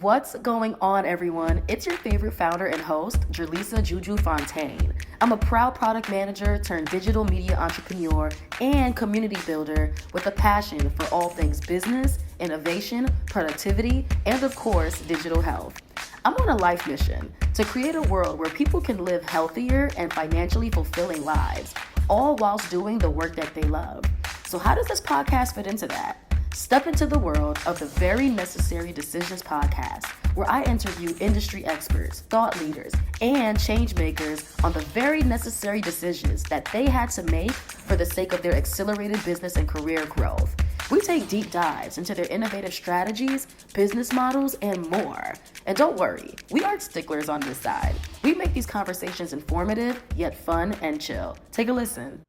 What's going on, everyone? It's your favorite founder and host, Jerlisa Juju Fontaine. I'm a proud product manager turned digital media entrepreneur and community builder with a passion for all things business, innovation, productivity, and of course, digital health. I'm on a life mission to create a world where people can live healthier and financially fulfilling lives, all whilst doing the work that they love. So, how does this podcast fit into that? Step into the world of the Very Necessary Decisions podcast, where I interview industry experts, thought leaders, and change makers on the very necessary decisions that they had to make for the sake of their accelerated business and career growth. We take deep dives into their innovative strategies, business models, and more. And don't worry, we aren't sticklers on this side. We make these conversations informative, yet fun and chill. Take a listen.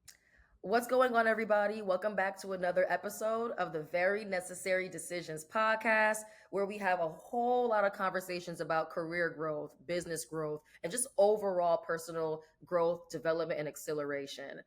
What's going on, everybody? Welcome back to another episode of the Very Necessary Decisions podcast, where we have a whole lot of conversations about career growth, business growth, and just overall personal growth, development, and acceleration.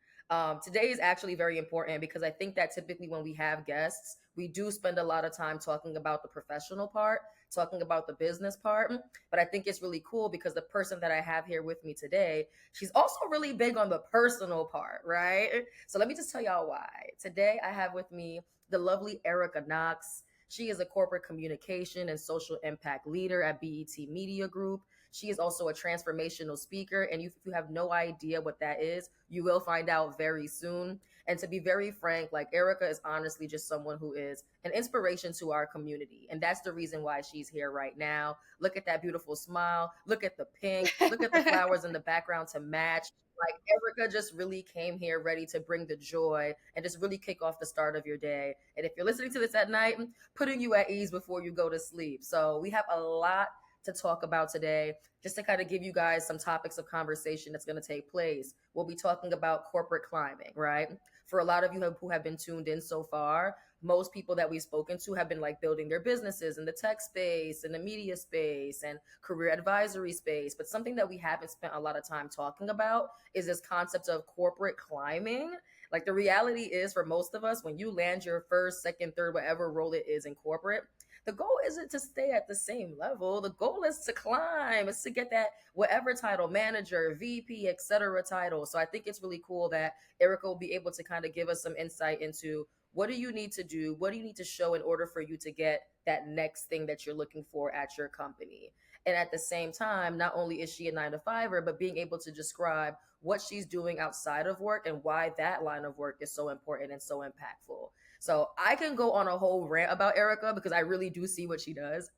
Today is actually very important because I think that typically when we have guests, we do spend a lot of time talking about the professional part, talking about the business part. But I think it's really cool because the person that I have here with me today, she's also really big on the personal part, right? So let me just tell y'all why. Today I have with me the lovely Erica Knox. She is a corporate communication and social impact leader at BET Media Group. She is also a transformational speaker. And if you have no idea what that is, you will find out very soon. And to be very frank, like Erica is honestly just someone who is an inspiration to our community. And that's the reason why she's here right now. Look at that beautiful smile. Look at the pink. Look at the flowers in the background to match. Like Erica just really came here ready to bring the joy and just really kick off the start of your day. And if you're listening to this at night, putting you at ease before you go to sleep. So we have a lot to talk about today, just to kind of give you guys some topics of conversation that's going to take place. We'll be talking about corporate climbing, right? For a lot of you who have been tuned in so far, most people that we've spoken to have been like building their businesses in the tech space, in the media space, and career advisory space. But something that we haven't spent a lot of time talking about is this concept of corporate climbing. Like the reality is for most of us, when you land your first, second, third, whatever role it is in corporate, the goal isn't to stay at the same level. The goal is to climb, is to get that whatever title, manager, VP, etc. title. So I think it's really cool that Erica will be able to kind of give us some insight into what do you need to do? What do you need to show in order for you to get that next thing that you're looking for at your company? And at the same time, not only is she a 9 to 5er, but being able to describe what she's doing outside of work and why that line of work is so important and so impactful. So I can go on a whole rant about Erica because I really do see what she does.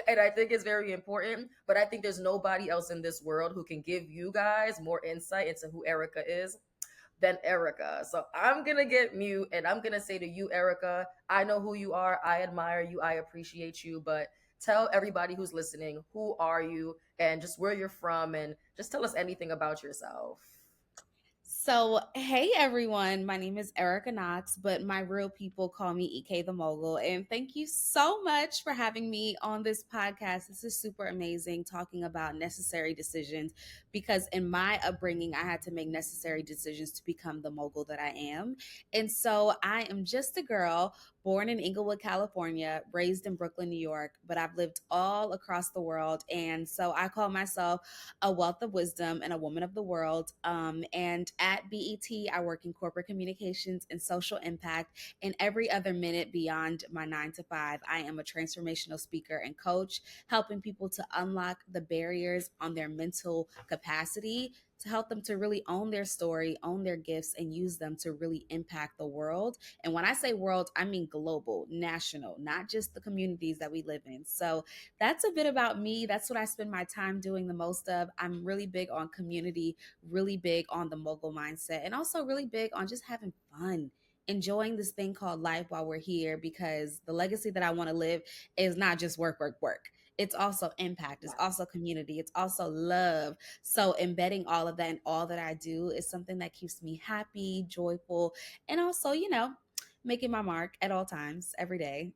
And I think it's very important. But I think there's nobody else in this world who can give you guys more insight into who Erica is than Erica. So I'm going to get mute and I'm going to say to you, Erica, I know who you are. I admire you. I appreciate you. But tell everybody who's listening, who are you and just where you're from, and just tell us anything about yourself. So, hey everyone, my name is Erica Knox, but my real people call me EK the Mogul. And thank you so much for having me on this podcast. This is super amazing talking about necessary decisions because in my upbringing, I had to make necessary decisions to become the mogul that I am. And so, I am just a girl born in Inglewood, California, raised in Brooklyn, New York, but I've lived all across the world. And so, I call myself a wealth of wisdom and a woman of the world. And at BET, I work in corporate communications and social impact. And every other minute beyond my 9 to 5, I am a transformational speaker and coach, helping people to unlock the barriers on their mental capacity to help them to really own their story, own their gifts, and use them to really impact the world. And when I say world, I mean global, national, not just the communities that we live in. So that's a bit about me. That's what I spend my time doing the most of. I'm really big on community, really big on the mogul mindset, and also really big on just having fun. Enjoying this thing called life while we're here, because the legacy that I want to live is not just work, work, work. It's also impact, it's also community, it's also love. So, embedding all of that in all that I do is something that keeps me happy, joyful, and also, making my mark at all times, every day.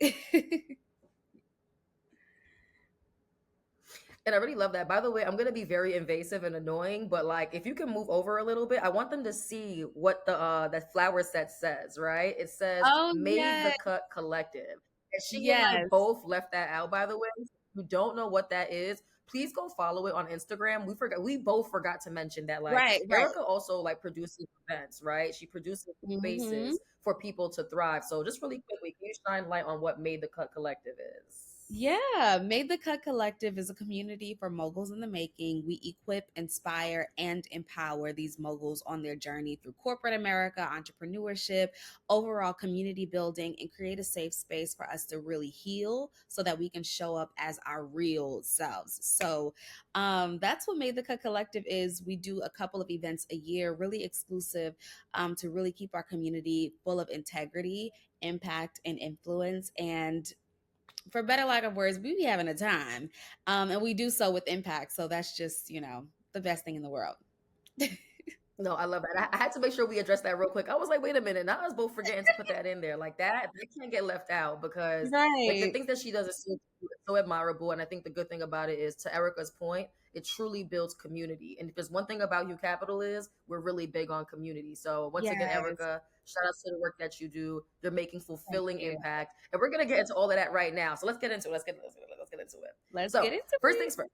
And I really love that. By the way, I'm gonna be very invasive and annoying, but like if you can move over a little bit, I want them to see what the that flower set says, right? It says Oh, made the yes. cut collective. And she and I Yes. both left that out, by the way. you don't know what that is, please go follow it on Instagram. We both forgot to mention that, like, Right, right. Erica also like produces events, right? She produces Hmm. spaces for people to thrive. So just really quickly, can you shine light on what Made the Cut Collective is? Yeah, Made the Cut Collective is a community for moguls in the making. We equip, inspire, and empower these moguls on their journey through corporate America, entrepreneurship, overall community building, and create a safe space for us to really heal so that we can show up as our real selves. So that's what Made the Cut Collective is. We do a couple of events a year, really exclusive, to really keep our community full of integrity, impact, and influence. And for better lack of words, we be having a time. And we do so with impact. So that's just, the best thing in the world. No, I love that. I had to make sure we addressed that real quick. I was like, wait a minute. Now I was both forgetting to put that in there. Like that can't get left out because like the Right. things that she does is so admirable. And I think the good thing about it is, to Erica's point, it truly builds community. And if there's one thing about HuCapital is we're really big on community. So once again, Yes. Erica, shout out to the work that you do. You're making Thank fulfilling you. impact. And we're gonna get into all of that right now. So let's get into it. Let's get into it. Let's get So into first it. things first,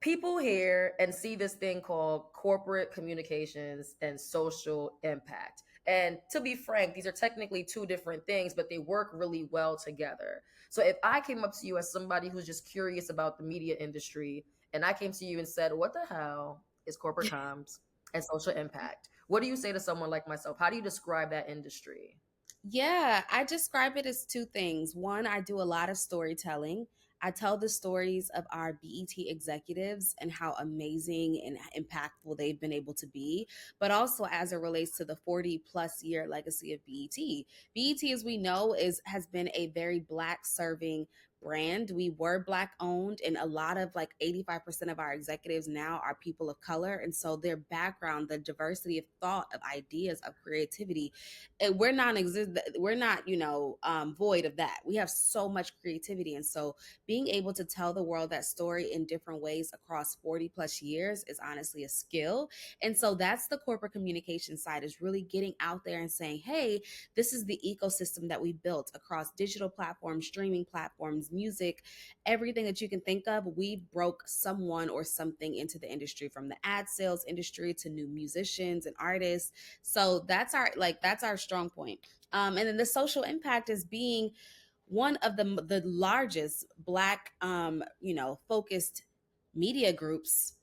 people hear and see this thing called corporate communications and social impact. And to be frank, these are technically two different things, but they work really well together. So if I came up to you as somebody who's just curious about the media industry, and I came to you and said, what the hell is corporate comms and social impact? What do you say to someone like myself? How do you describe that industry? Yeah, I describe it as two things. One, I do a lot of storytelling. I tell the stories of our BET executives and how amazing and impactful they've been able to be, but also as it relates to the 40 plus year legacy of BET. BET, as we know, has been a very Black serving brand. We were Black owned, and a lot of, like, 85% of our executives now are people of color. And so their background, the diversity of thought, of ideas, of creativity, we're not void of that. We have so much creativity. And so being able to tell the world that story in different ways across 40 plus years is honestly a skill. And so that's the corporate communication side, is really getting out there and saying, hey, this is the ecosystem that we built across digital platforms, streaming platforms, music, everything that you can think of. We broke someone or something into the industry, from the ad sales industry to new musicians and artists. So that's our strong point. And then the social impact is being one of the largest Black focused media groups.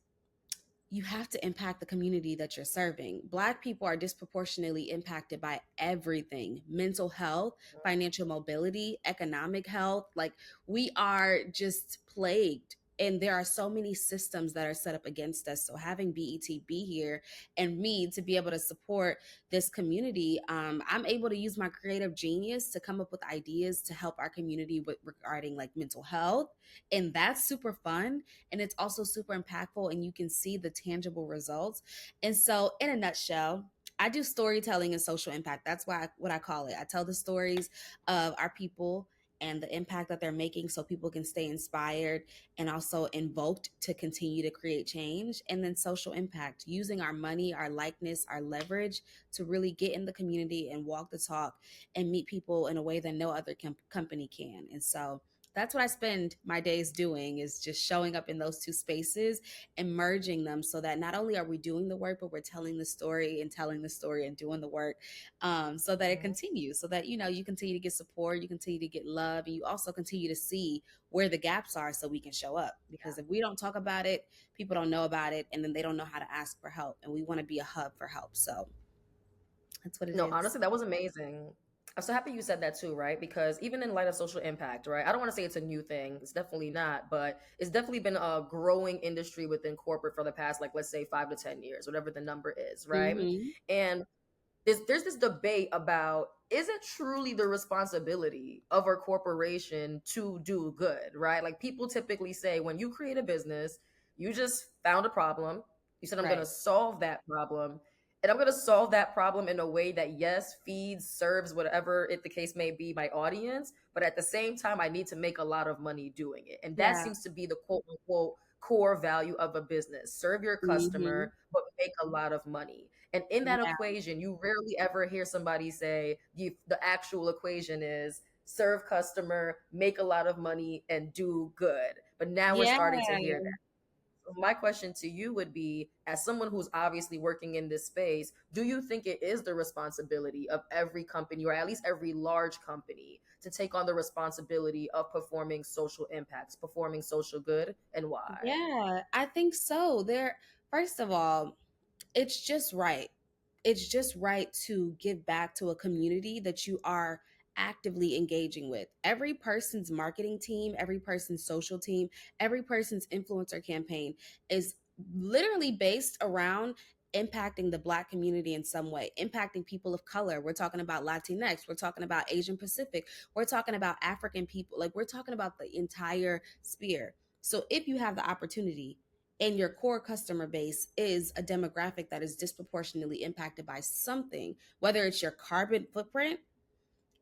You have to impact the community that you're serving. Black people are disproportionately impacted by everything: mental health, financial mobility, economic health. Like, we are just plagued. And there are so many systems that are set up against us. So having BET be here and me to be able to support this community, I'm able to use my creative genius to come up with ideas to help our community regarding, like, mental health. And that's super fun, and it's also super impactful, and you can see the tangible results. And so, in a nutshell, I do storytelling and social impact. That's what I call it. I tell the stories of our people and the impact that they're making, so people can stay inspired and also invoked to continue to create change. And then social impact, using our money, our likeness, our leverage to really get in the community and walk the talk and meet people in a way that no other company can. And so that's what I spend my days doing, is just showing up in those two spaces and merging them, so that not only are we doing the work, but we're telling the story and telling the story and doing the work, so that it Mhm. continues, so that, you continue to get support, you continue to get love, and you also continue to see where the gaps are so we can show up. Because if we don't talk about it, people don't know about it, and then they don't know how to ask for help. And we want to be a hub for help. So that's what it No, is. honestly, that was amazing. I'm so happy you said that too, right? Because even in light of social impact, right? I don't want to say it's a new thing. It's definitely not, but it's definitely been a growing industry within corporate for the past, like, let's say 5 to 10 years, whatever the number is, right? Hmm. And there's this debate about, is it truly the responsibility of a corporation to do good, right? Like, people typically say, when you create a business, you just found a problem. You said, I'm going to Right. solve that problem. And I'm going to solve that problem in a way that, yes, feeds, serves, whatever the case may be, my audience. But at the same time, I need to make a lot of money doing it. And that Yeah. seems to be the quote unquote core value of a business: serve your Hmm. customer, but make a lot of money. And in that Yeah. equation, you rarely ever hear somebody say the actual equation is serve customer, make a lot of money, and do good. But now we're Yeah. starting to hear that. So my question to you would be, as someone who's obviously working in this space, do you think it is the responsibility of every company, or at least every large company, to take on the responsibility of performing social impacts, performing social good, and why? Yeah, I think so. First of all, it's just right. It's just right to give back to a community that you are actively engaging with. Every person's marketing team, every person's social team, every person's influencer campaign is literally based around impacting the Black community in some way, impacting people of color. We're talking about Latinx, we're talking about Asian Pacific, we're talking about African people, like we're talking about the entire sphere. So if you have the opportunity and your core customer base is a demographic that is disproportionately impacted by something, whether it's your carbon footprint,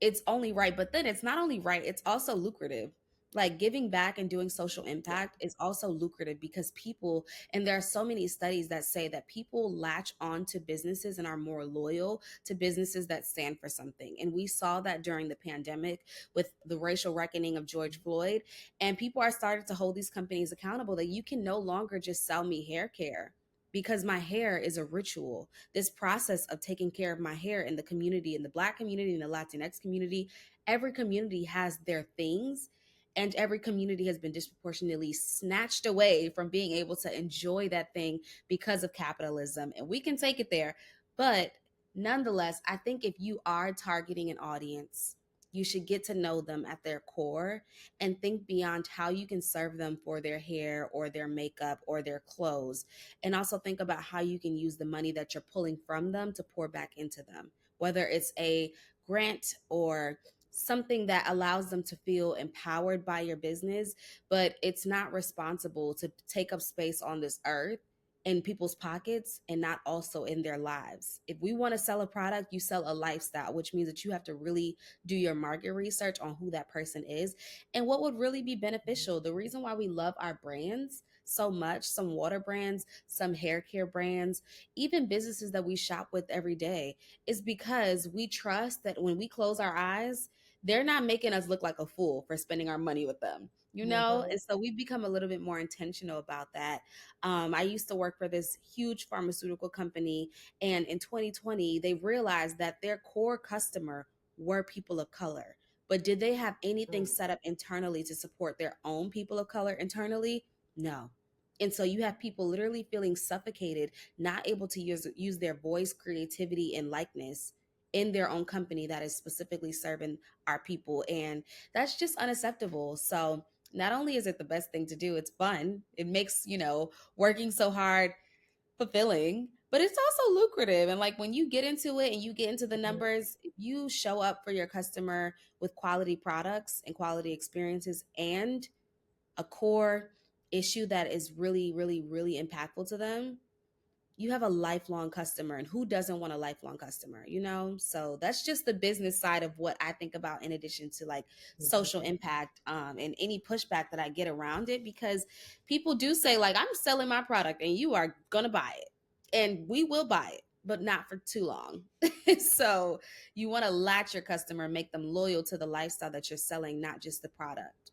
it's only right. But then it's not only right, it's also lucrative. Like giving back and doing social Yeah. impact is also lucrative because people, and there are so many studies that say that people latch on to businesses and are more loyal to businesses that stand for something. And we saw that during the pandemic with the racial reckoning of George Floyd. And people are starting to hold these companies accountable that you can no longer just sell me hair care because my hair is a ritual. This process of taking care of my hair in the community, in the Black community, in the Latinx community, every community has their things, and every community has been disproportionately snatched away from being able to enjoy that thing because of capitalism. And we can take it there. But nonetheless, I think if you are targeting an audience, you should get to know them at their core and think beyond how you can serve them for their hair or their makeup or their clothes, and also think about how you can use the money that you're pulling from them to pour back into them, whether it's a grant or something that allows them to feel empowered by your business, but it's not responsible to take up space on this earth in people's pockets and not also in their lives. If we want to sell a product, you sell a lifestyle, which means that you have to really do your market research on who that person is and what would really be beneficial. The reason why we love our brands so much, some water brands, some hair care brands, even businesses that we shop with every day, is because we trust that when we close our eyes, they're not making us look like a fool for spending our money with them, you know? Mhm. And so we've become a little bit more intentional about that. I used to work for this huge pharmaceutical company, and in 2020, they realized that their core customer were people of color. But did they have anything Mm. set up internally to support their own people of color internally? No. And so you have people literally feeling suffocated, not able to use their voice, creativity, and likeness in their own company that is specifically serving our people. And that's just unacceptable. So not only is it the best thing to do, it's fun. It makes, working so hard fulfilling, but it's also lucrative. And like when you get into it and you get into the Mhm. numbers, if you show up for your customer with quality products and quality experiences and a core issue that is really, really, really impactful to them, you have a lifelong customer. And who doesn't want a lifelong customer, So that's just the business side of what I think about, in addition to like social Mhm. impact, and any pushback that I get around it, because people do say like, I'm selling my product and you are gonna buy it, and we will buy it, but not for too long. So you want to latch your customer, make them loyal to the lifestyle that you're selling, not just the product.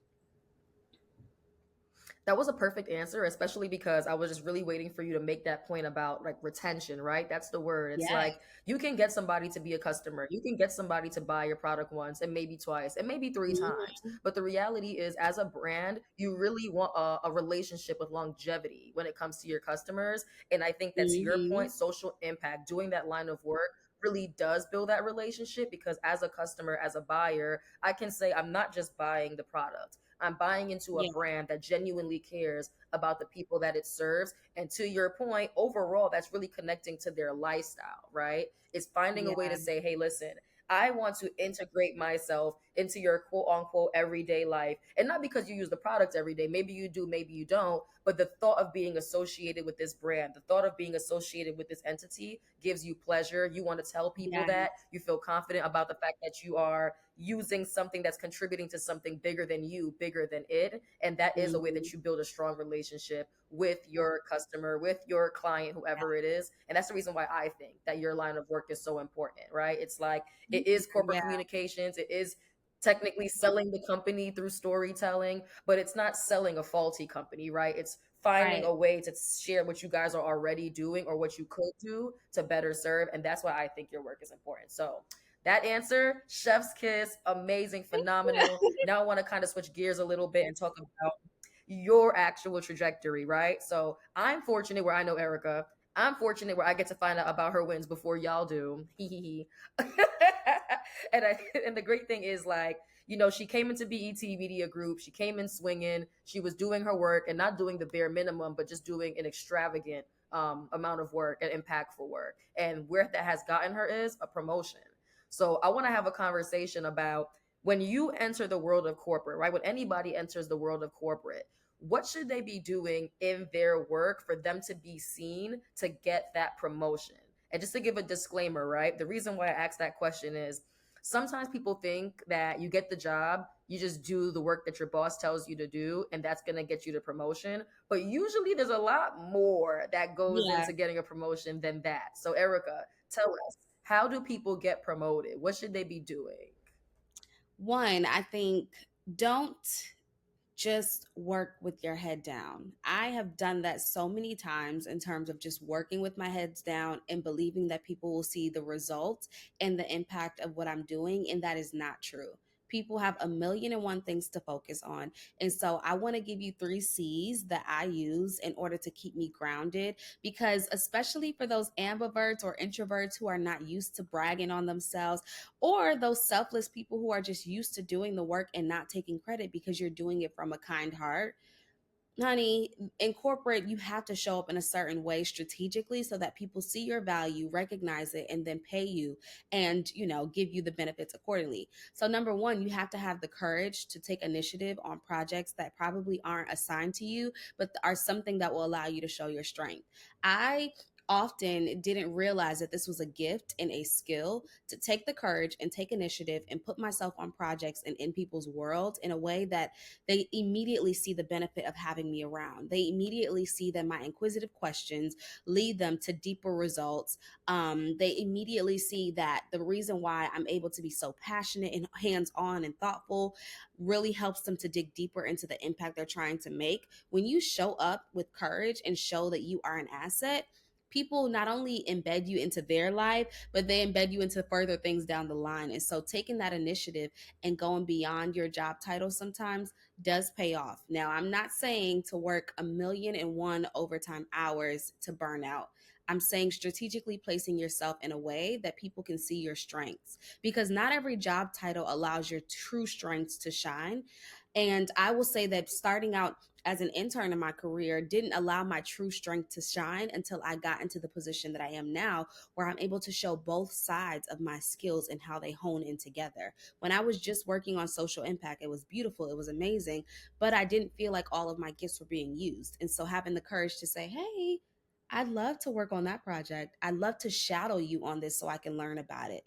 That was a perfect answer, especially because I was just really waiting for you to make that point about like retention, right? That's the word. It's Yes. like you can get somebody to be a customer. You can get somebody to buy your product once and maybe twice and maybe three times. Mhm. But the reality is, as a brand, you really want a relationship with longevity when it comes to your customers. And I think that, to your Mhm. point, social impact, doing that line of work really does build that relationship, because as a customer, as a buyer, I can say I'm not just buying the product. I'm buying into a Yeah. brand that genuinely cares about the people that it serves. And to your point, overall, that's really connecting to their lifestyle, right? It's finding a way to Yeah. say, hey, listen, I want to integrate myself into your quote unquote everyday life. And not because you use the product every day. Maybe you do, maybe you don't. But the thought of being associated with this brand, the thought of being associated with this entity gives you pleasure. You want to tell people Yeah. that. You feel confident about the fact that you are using something that's contributing to something bigger than you, bigger than it. And that is a way Mhm. that you build a strong relationship with your customer, with your client, whoever it is. And that's the reason why I think that your line of work is so important, right? It's like it is corporate Yeah. communications, it is technically selling the company through storytelling, but it's not selling a faulty company, right? It's finding Right. a way to share what you guys are already doing or what you could do to better serve. And that's why I think your work is important. So that answer, chef's kiss, amazing, phenomenal. Now I want to kind of switch gears a little bit and talk about your actual trajectory, right? So I'm fortunate where I know Erica. I'm fortunate where I get to find out about her wins before y'all do. And the great thing is, like, she came into BET Media Group. She came in swinging. She was doing her work and not doing the bare minimum, but just doing an extravagant amount of work and impactful work. And where that has gotten her is a promotion. So I want to have a conversation about when you enter the world of corporate, right? When anybody enters the world of corporate, what should they be doing in their work for them to be seen to get that promotion? And just to give a disclaimer, right? The reason why I asked that question is sometimes people think that you get the job, you just do the work that your boss tells you to do, and that's going to get you the promotion. But usually there's a lot more that goes Yeah. into getting a promotion than that. So, Erica, tell us, how do people get promoted? What should they be doing? One, I think don't just work with your head down. I have done that so many times in terms of just working with my heads down and believing that people will see the results and the impact of what I'm doing. And that is not true. People have a million and one things to focus on. And so I want to give you 3 C's that I use in order to keep me grounded, because especially for those ambiverts or introverts who are not used to bragging on themselves, or those selfless people who are just used to doing the work and not taking credit because you're doing it from a kind heart. Honey, in corporate, you have to show up in a certain way strategically so that people see your value, recognize it, and then pay you and, give you the benefits accordingly. So, number one, you have to have the courage to take initiative on projects that probably aren't assigned to you, but are something that will allow you to show your strength. I often didn't realize that this was a gift and a skill to take the courage and take initiative and put myself on projects and in people's world in a way that they immediately see the benefit of having me around. They immediately see that my inquisitive questions lead them to deeper results. They immediately see that the reason why I'm able to be so passionate and hands on and thoughtful really helps them to dig deeper into the impact they're trying to make. When you show up with courage and show that you are an asset, people not only embed you into their life, but they embed you into further things down the line. And so taking that initiative and going beyond your job title sometimes does pay off. Now, I'm not saying to work 1,000,001 overtime hours to burn out. I'm saying strategically placing yourself in a way that people can see your strengths, because not every job title allows your true strengths to shine. And I will say that starting out as an intern in my career didn't allow my true strength to shine until I got into the position that I am now, where I'm able to show both sides of my skills and how they hone in together. When I was just working on social impact, it was beautiful, it was amazing, but I didn't feel like all of my gifts were being used. And so having the courage to say, hey, I'd love to work on that project. I'd love to shadow you on this so I can learn about it.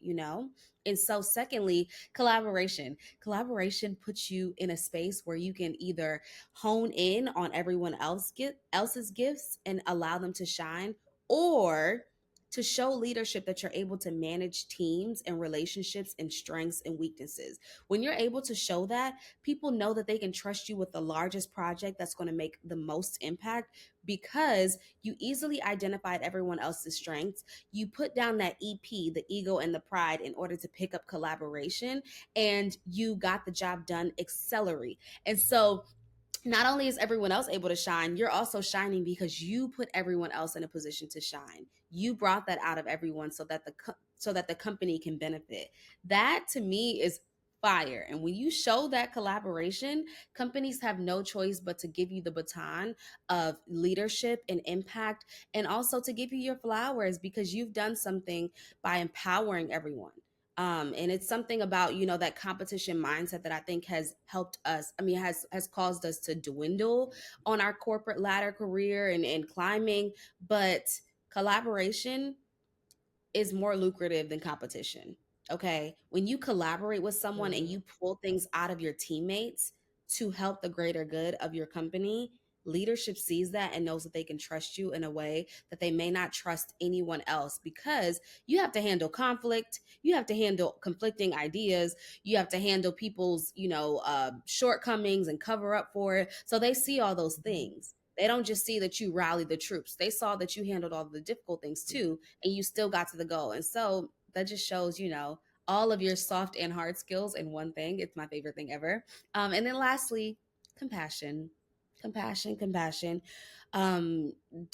And so, secondly, collaboration. Collaboration puts you in a space where you can either hone in on everyone else's gifts and allow them to shine, or to show leadership that you're able to manage teams and relationships and strengths and weaknesses. When you're able to show that, people know that they can trust you with the largest project that's going to make the most impact, because you easily identified everyone else's strengths. You put down that EP, the ego and the pride, in order to pick up collaboration, and you got the job done accelerate. And so not only is everyone else able to shine, you're also shining because you put everyone else in a position to shine. You brought that out of everyone so that the company can benefit. That to me is fire. And when you show that collaboration, companies have no choice but to give you the baton of leadership and impact, and also to give you your flowers because you've done something by empowering everyone. And it's something about, that competition mindset that I think has helped us. I mean, has caused us to dwindle on our corporate ladder career and climbing. But collaboration is more lucrative than competition. Okay. When you collaborate with someone and Mm-hmm. you pull things out of your teammates to help the greater good of your company, leadership sees that and knows that they can trust you in a way that they may not trust anyone else, because you have to handle conflict, you have to handle conflicting ideas, you have to handle people's, shortcomings and cover up for it. So they see all those things. They don't just see that you rally the troops. They saw that you handled all the difficult things too, and you still got to the goal. And so that just shows, all of your soft and hard skills in one thing. It's my favorite thing ever. And then lastly, compassion. Compassion. Um,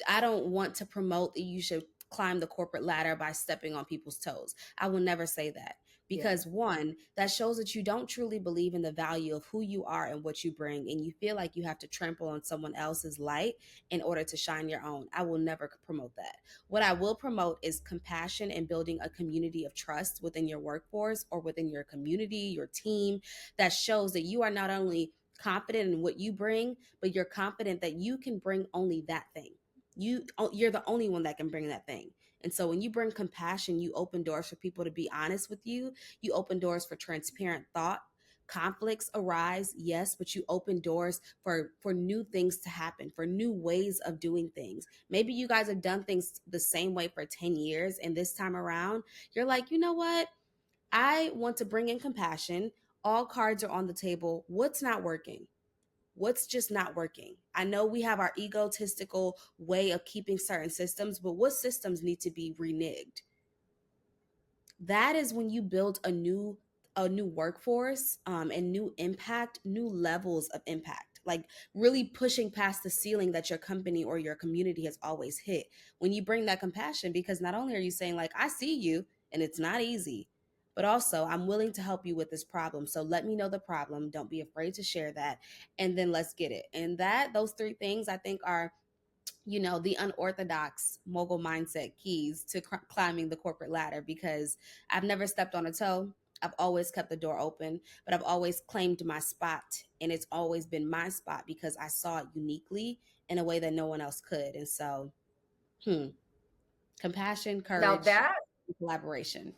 I don't want to promote that you should climb the corporate ladder by stepping on people's toes. I will never say that, because one, that shows that you don't truly believe in the value of who you are and what you bring, and you feel like you have to trample on someone else's light in order to shine your own. I will never promote that. What I will promote is compassion and building a community of trust within your workforce or within your community, your team, that shows that you are not only confident in what you bring, but you're confident that you can bring only that thing. You're the only one that can bring that thing. And so when you bring compassion, you open doors for people to be honest with you. You open doors for transparent thought. Conflicts arise, yes, but you open doors for new things to happen, for new ways of doing things. Maybe you guys have done things the same way for 10 years, and this time around, you're like, you know what? I want to bring in compassion. All cards are on the table. What's not working? What's just not working? I know we have our egotistical way of keeping certain systems, but what systems need to be reneged? That is when you build a new workforce, and new impact, new levels of impact, like really pushing past the ceiling that your company or your community has always hit. When you bring that compassion, because not only are you saying like, I see you and it's not easy, but also I'm willing to help you with this problem. So let me know the problem. Don't be afraid to share that. And then let's get it. And those three things I think are, the unorthodox mogul mindset keys to climbing the corporate ladder, because I've never stepped on a toe. I've always kept the door open, but I've always claimed my spot. And it's always been my spot because I saw it uniquely in a way that no one else could. And so, compassion, Now courage, and collaboration.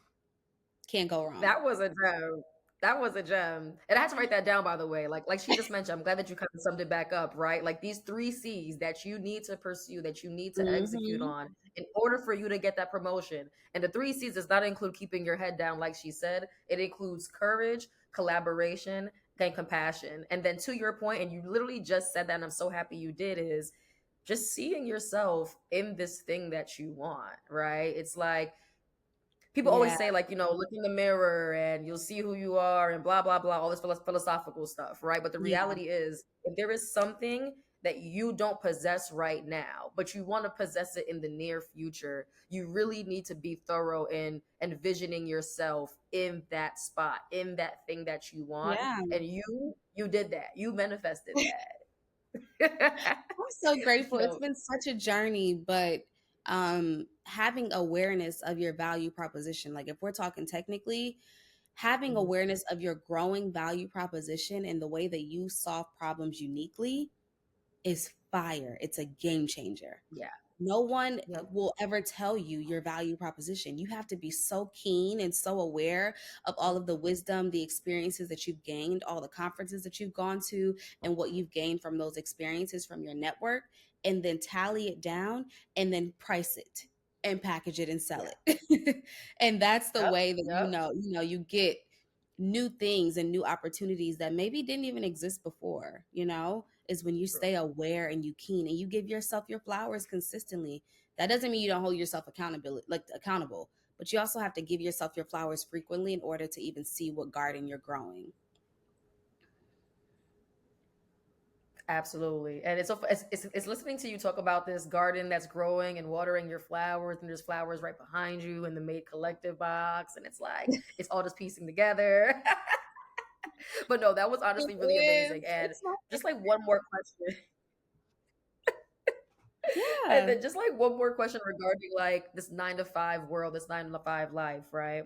Can't go wrong. that was a gem. That was a gem. And I had to write that down, by the way. Like she just mentioned, I'm glad that you kind of summed it back up, right? Like these 3 C's that you need to pursue, that you need to execute Mm-hmm. on in order for you to get that promotion. And the 3 C's does not include keeping your head down, like she said. It includes courage, collaboration, and compassion. And then to your point, and you literally just said that, and I'm so happy you did, is just seeing yourself in this thing that you want, right? It's like, people always Yeah. say, like, look in the mirror and you'll see who you are and blah blah blah, all this philosophical stuff, right? But the Yeah. reality is, if there is something that you don't possess right now but you want to possess it in the near future, you really need to be thorough in envisioning yourself in that spot, in that thing that you want. Yeah. And you did that, you manifested that. I'm so grateful. It's So been such a journey, but having awareness of your value proposition, like if we're talking technically, having mhm. awareness of your growing value proposition and the way that you solve problems uniquely is fire. It's a game changer. Yeah. No one Yep. will ever tell you your value proposition. You have to be so keen and so aware of all of the wisdom, the experiences that you've gained, all the conferences that you've gone to, and what you've gained from those experiences from your network, and then tally it down and then price it and package it and sell Yeah. it. And that's the Yep. way that Yep. you get new things and new opportunities that maybe didn't even exist before, is when you stay aware and you keen and you give yourself your flowers consistently. That doesn't mean you don't hold yourself accountable, but you also have to give yourself your flowers frequently in order to even see what garden you're growing. Absolutely. And it's listening to you talk about this garden that's growing and watering your flowers, and there's flowers right behind you in the Made Collective box, and it's like it's all just piecing together. But no, that was It honestly really is. amazing. And It's not. just like one more question. And Yeah. then just like one more question regarding like this 9 to 5 world, this 9 to 5 life, right?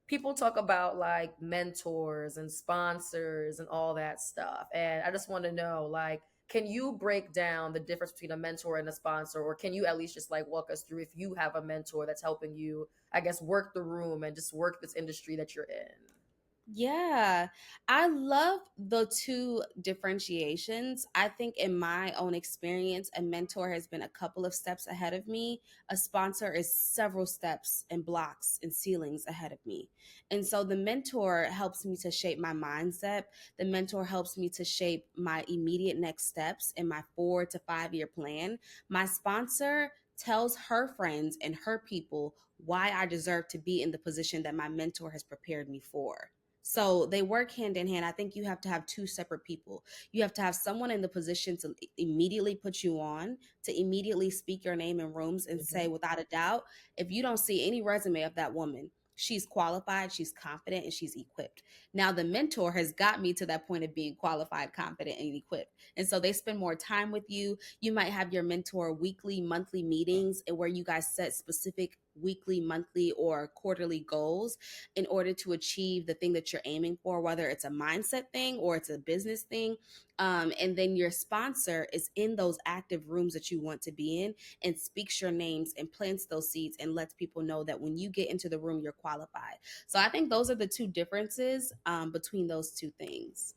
People talk about like mentors and sponsors and all that stuff. And I just want to know, like, can you break down the difference between a mentor and a sponsor? Or can you at least just like walk us through if you have a mentor that's helping you, I guess, work the room and just work this industry that you're in? Yeah, I love the two differentiations. I think in my own experience, a mentor has been a couple of steps ahead of me. A sponsor is several steps and blocks and ceilings ahead of me. And so the mentor helps me to shape my mindset. The mentor helps me to shape my immediate next steps in my 4 to 5 year plan. My sponsor tells her friends and her people why I deserve to be in the position that my mentor has prepared me for. So they work hand in hand. I think you have to have two separate people. You have to have someone in the position to immediately put you on, to immediately speak your name in rooms and say, Mhm. without a doubt, if you don't see any resume of that woman, she's qualified, she's confident, and she's equipped. Now, the mentor has got me to that point of being qualified, confident, and equipped. And so they spend more time with you. You might have your mentor weekly, monthly meetings where you guys set specific weekly, monthly, or quarterly goals in order to achieve the thing that you're aiming for, whether it's a mindset thing or it's a business thing. And then your sponsor is in those active rooms that you want to be in and speaks your names and plants those seeds and lets people know that when you get into the room, you're qualified. So I think those are the two differences between those two things.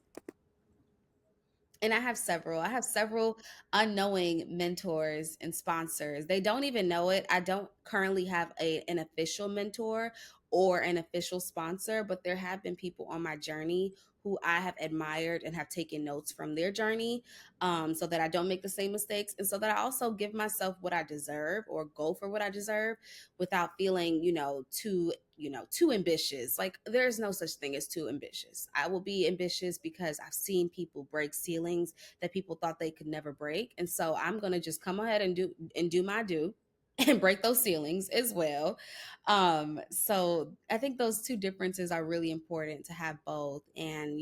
And I have several unknowing mentors and sponsors. They don't even know it. I don't currently have an official mentor or an official sponsor, but there have been people on my journey who I have admired and have taken notes from their journey, so that I don't make the same mistakes, and so that I also give myself what I deserve or go for what I deserve without feeling, too ambitious. Like, there's no such thing as too ambitious. I will be ambitious because I've seen people break ceilings that people thought they could never break. And so I'm going to just come ahead and do my due and break those ceilings as well. So I think those two differences are really important to have both. And,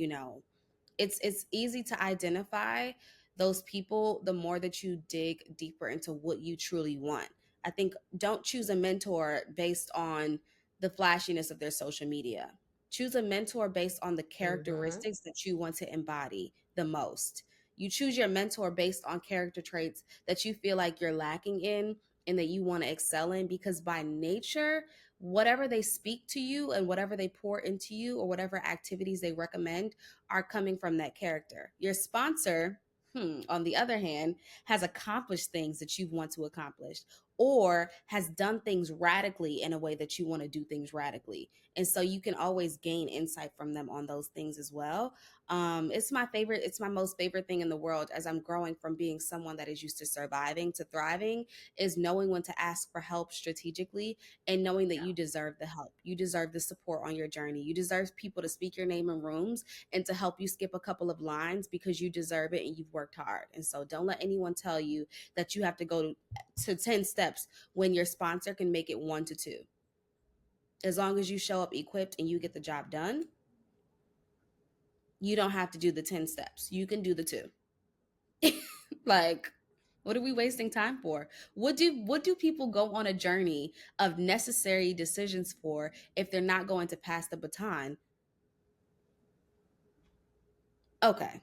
it's easy to identify those people the more that you dig deeper into what you truly want. I think don't choose a mentor based on the flashiness of their social media. Choose a mentor based on the Mhm. characteristics that you want to embody the most. You choose your mentor based on character traits that you feel like you're lacking in and that you want to excel in, because by nature, whatever they speak to you and whatever they pour into you or whatever activities they recommend are coming from that character. Your sponsor, on the other hand, has accomplished things that you want to accomplish or has done things radically in a way that you want to do things radically. And so you can always gain insight from them on those things as well. It's my most favorite thing in the world as I'm growing from being someone that is used to surviving to thriving, is knowing when to ask for help strategically and knowing that Yeah. you deserve the help. You deserve the support on your journey. You deserve people to speak your name in rooms and to help you skip a couple of lines because you deserve it and you've worked hard. And so don't let anyone tell you that you have to go to 10 steps when your sponsor can make it 1 to 2. As long as you show up equipped and you get the job done, you don't have to do the 10 steps. You can do the 2. Like, what are we wasting time for? What do people go on a journey of necessary decisions for if they're not going to pass the baton? Okay.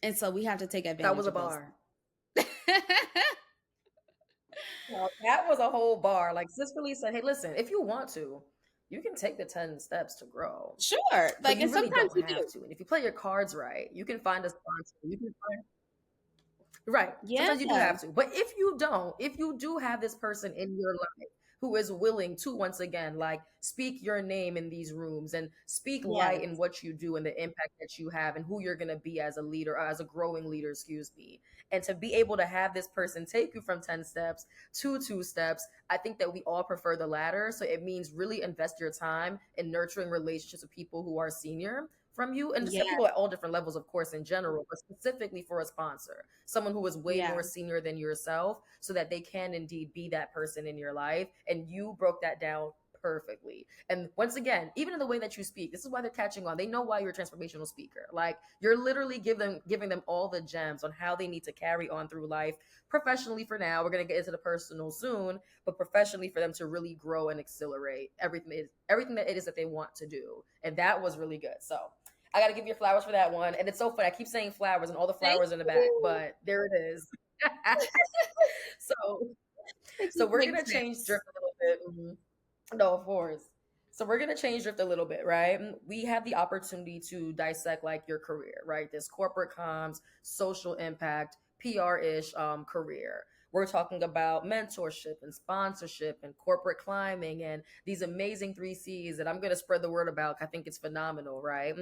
And so we have to take That was advantage a of those. bar. Well, that was a whole bar. Like Sis really said, hey, listen, if you want to, you can take the 10 steps to grow, Sure. but Like, you and really sometimes don't you have do. to. And if you play your cards right, you can find a sponsor. You can find right. Yeah. Sometimes you do have to. But if you don't, if you do have this person in your life who is willing to once again like speak your name in these rooms and speak light in Yes. what you do and the impact that you have and who you're going to be as a leader, or as a growing leader, excuse me. And to be able to have this person take you from 10 steps to 2 steps, I think that we all prefer the latter. So it means really invest your time in nurturing relationships with people who are senior from you, and just Yeah. people at all different levels, of course, in general, but specifically for a sponsor, someone who is way Yeah. more senior than yourself, so that they can indeed be that person in your life. And you broke that down perfectly. And once again, even in the way that you speak, this is why they're catching on. They know why you're a transformational speaker. Like, you're literally giving them all the gems on how they need to carry on through life professionally. For now, we're going to get into the personal soon, but professionally, for them to really grow and accelerate everything that it is that they want to do. And that was really good. So I got to give you flowers for that one. And it's so funny. I keep saying flowers and all the Thank flowers in the back, you. but there it is. so It so keeps we're making gonna change sense. drift a little bit. No, of course. So we're gonna change drift a little bit, right? We have the opportunity to dissect like your career, right? This corporate comms, social impact, PR-ish career. We're talking about mentorship and sponsorship and corporate climbing and these amazing three C's that I'm gonna spread the word about. I think it's phenomenal, right?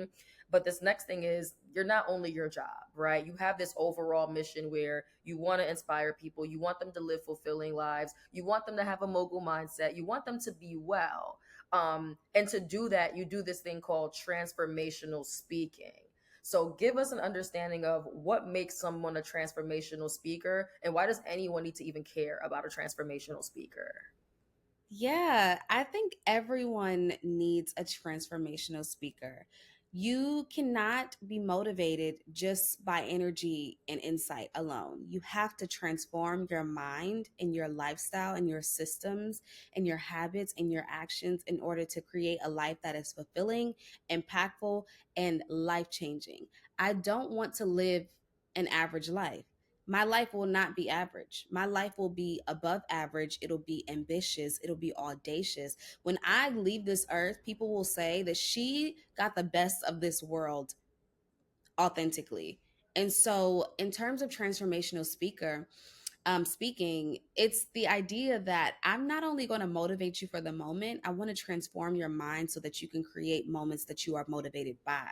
But this next thing is you're not only your job, right? You have this overall mission where you want to inspire people, you want them to live fulfilling lives, you want them to have a mogul mindset, you want them to be well. And to do that, you do this thing called transformational speaking. So give us an understanding of what makes someone a transformational speaker and why does anyone need to even care about a transformational speaker? Yeah, I think everyone needs a transformational speaker. You cannot be motivated just by energy and insight alone. You have to transform your mind and your lifestyle and your systems and your habits and your actions in order to create a life that is fulfilling, impactful, and life changing. I don't want to live an average life. My life will not be average. My life will be above average. It'll be ambitious. It'll be audacious. When I leave this earth, people will say that she got the best of this world authentically. And so, in terms of transformational speaking, it's the idea that I'm not only going to motivate you for the moment, I want to transform your mind so that you can create moments that you are motivated by.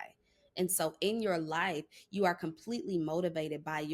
And so in your life, you are completely motivated by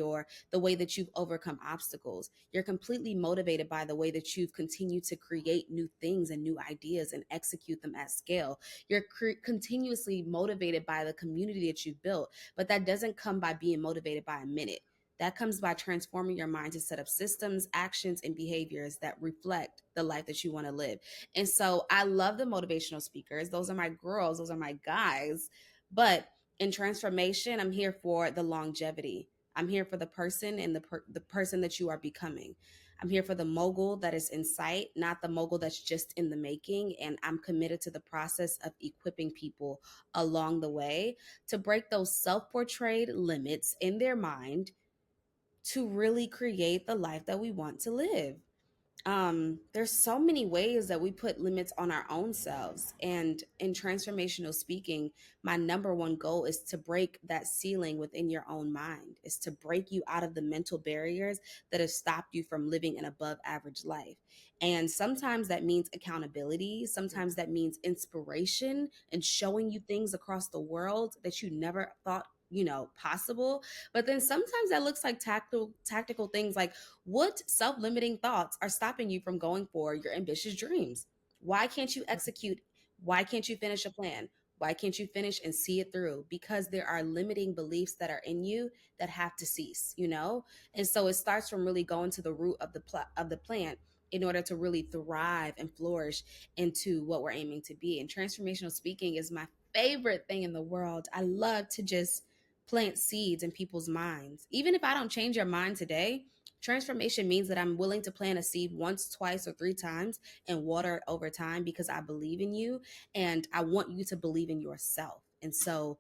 the way that you've overcome obstacles. You're completely motivated by the way that you've continued to create new things and new ideas and execute them at scale. You're continuously motivated by the community that you've built, but that doesn't come by being motivated by a minute. That comes by transforming your mind to set up systems, actions, and behaviors that reflect the life that you want to live. And so I love the motivational speakers. Those are my girls, those are my guys. But in transformation, I'm here for the longevity. I'm here for the person and the person that you are becoming. I'm here for the mogul that is in sight, not the mogul that's just in the making. And I'm committed to the process of equipping people along the way to break those self-portrayed limits in their mind to really create the life that we want to live. There's so many ways that we put limits on our own selves, and in transformational speaking, my number one goal is to break that ceiling within your own mind, is to break you out of the mental barriers that have stopped you from living an above average life. And sometimes that means accountability, sometimes that means inspiration and showing you things across the world that you never thought possible. But then sometimes that looks like tactical things like, what self-limiting thoughts are stopping you from going for your ambitious dreams? Why can't you execute? Why can't you finish a plan? Why can't you finish and see it through? Because there are limiting beliefs that are in you that have to cease. And so it starts from really going to the root of the plant in order to really thrive and flourish into what we're aiming to be. And transformational speaking is my favorite thing in the world. I love to just plant seeds in people's minds. Even if I don't change your mind today, transformation means that I'm willing to plant a seed once, twice, or three times and water it over time because I believe in you and I want you to believe in yourself. And so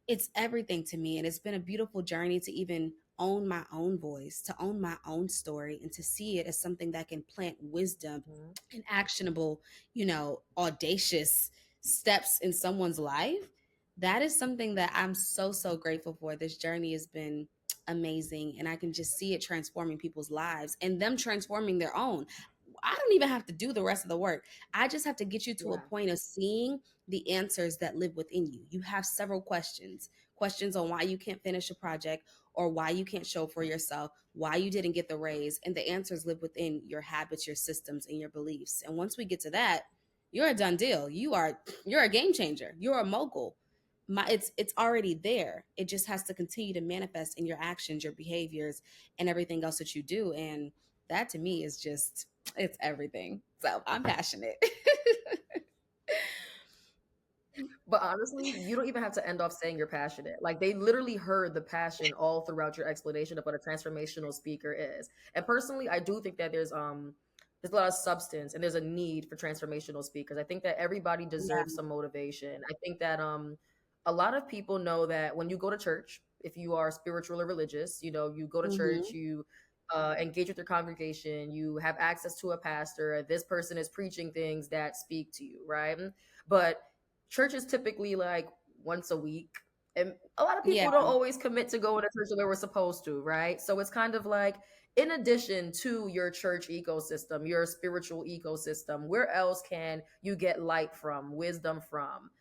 it's everything to me. And it's been a beautiful journey to even own my own voice, to own my own story, and to see it as something that can plant wisdom Mhm. and actionable, audacious steps in someone's life. That is something that I'm so, so grateful for. This journey has been amazing, and I can just see it transforming people's lives and them transforming their own. I don't even have to do the rest of the work. I just have to get you to a Yeah. point of seeing the answers that live within you. You have several questions on why you can't finish a project or why you can't show for yourself, why you didn't get the raise. And the answers live within your habits, your systems, and your beliefs. And once we get to that, you're a done deal. You're a game changer. You're a mogul. It's already there. It just has to continue to manifest in your actions, your behaviors, and everything else that you do. And that to me is just, it's everything. So I'm passionate. But honestly, you don't even have to end off saying you're passionate. Like they literally heard the passion all throughout your explanation of what a transformational speaker is. And personally, I do think that there's a lot of substance and there's a need for transformational speakers. I think that everybody Yeah. deserves some motivation. I think that a lot of people know that when you go to church, if you are spiritual or religious, you go to church, Hmm. you engage with your congregation, you have access to a pastor, this person is preaching things that speak to you, right? but church is typically like once a week. And a lot of Yeah. people don't always commit to going to church the way we're supposed to, right? So it's kind of like, in addition to your church ecosystem, your spiritual ecosystem, where else can you get light from, wisdom from,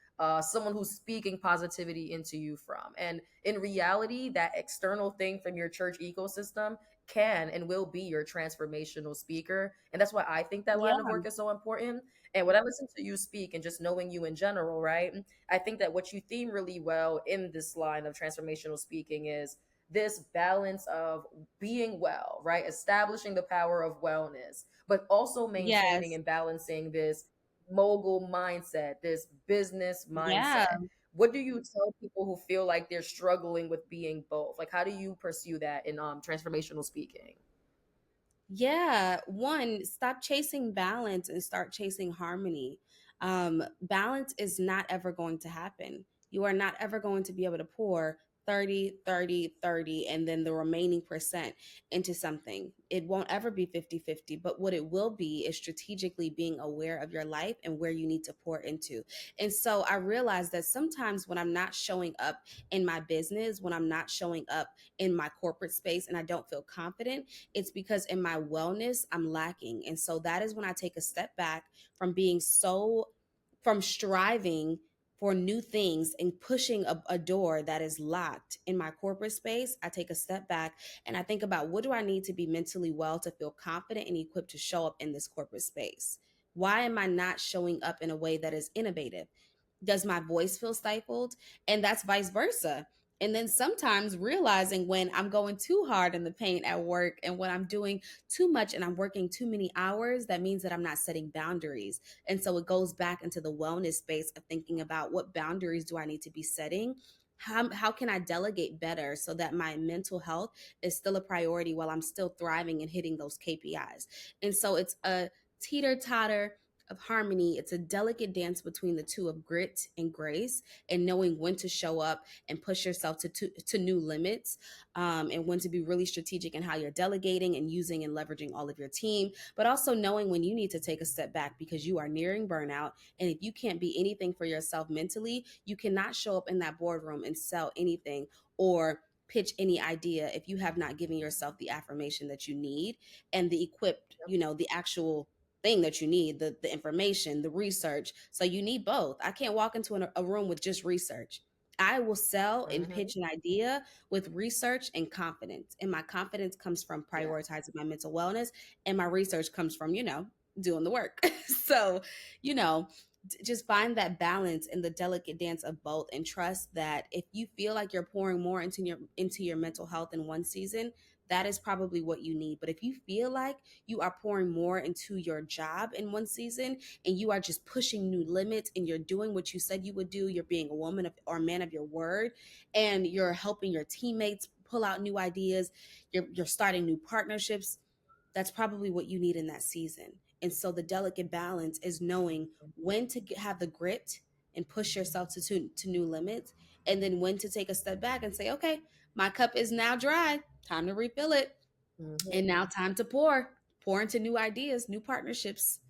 someone who's speaking positivity into you from? And in reality, that external thing from your church ecosystem can and will be your transformational speaker. And that's why I think that line of Yeah. work is so important. And when I listen to you speak and just knowing you in general, right, I think that what you theme really well in this line of transformational speaking is this balance of being well, right? Establishing the power of wellness, but also maintaining Yes. and balancing this mogul mindset, this business Yeah. mindset. What do you tell people who feel like they're struggling with being both? Like, how do you pursue that in transformational speaking? Yeah, one, stop chasing balance and start chasing harmony. Balance is not ever going to happen. You are not ever going to be able to pour 30, 30, 30, and then the remaining percent into something. It won't ever be 50-50. But what it will be is strategically being aware of your life and where you need to pour into. And so I realized that sometimes when I'm not showing up in my business, when I'm not showing up in my corporate space and I don't feel confident, it's because in my wellness, I'm lacking. And so that is when I take a step back from from striving for new things and pushing a door that is locked in my corporate space. I take a step back and I think about, what do I need to be mentally well to feel confident and equipped to show up in this corporate space? Why am I not showing up in a way that is innovative? Does my voice feel stifled? And that's vice versa. And then sometimes realizing when I'm going too hard in the paint at work and when I'm doing too much and I'm working too many hours, that means that I'm not setting boundaries. And so it goes back into the wellness space of thinking about, what boundaries do I need to be setting? How can I delegate better so that my mental health is still a priority while I'm still thriving and hitting those KPIs? And so it's a teeter totter of harmony. It's a delicate dance between the two of grit and grace, and knowing when to show up and push yourself to new limits, and when to be really strategic in how you're delegating and using and leveraging all of your team, but also knowing when you need to take a step back because you are nearing burnout. And if you can't be anything for yourself mentally, you cannot show up in that boardroom and sell anything or pitch any idea if you have not given yourself the affirmation that you need and the equipped, the actual thing that you need, the information, the research. So you need both. I can't walk into a room with just research. I will sell and Hmm. pitch an idea with research and confidence. And my confidence comes from Yeah. prioritizing my mental wellness, and my research comes from, doing the work. So, you know, just find that balance in the delicate dance of both, and trust that if you feel like you're pouring more into your mental health in one season, that is probably what you need. But if you feel like you are pouring more into your job in one season and you are just pushing new limits and you're doing what you said you would do, you're being a woman of, or man of your word, and you're helping your teammates pull out new ideas, you're starting new partnerships, that's probably what you need in that season. And so the delicate balance is knowing when to have the grit and push yourself to new limits, and then when to take a step back and say, okay, my cup is now dry, time to refill it. Hmm. And now time to pour into new ideas, new partnerships,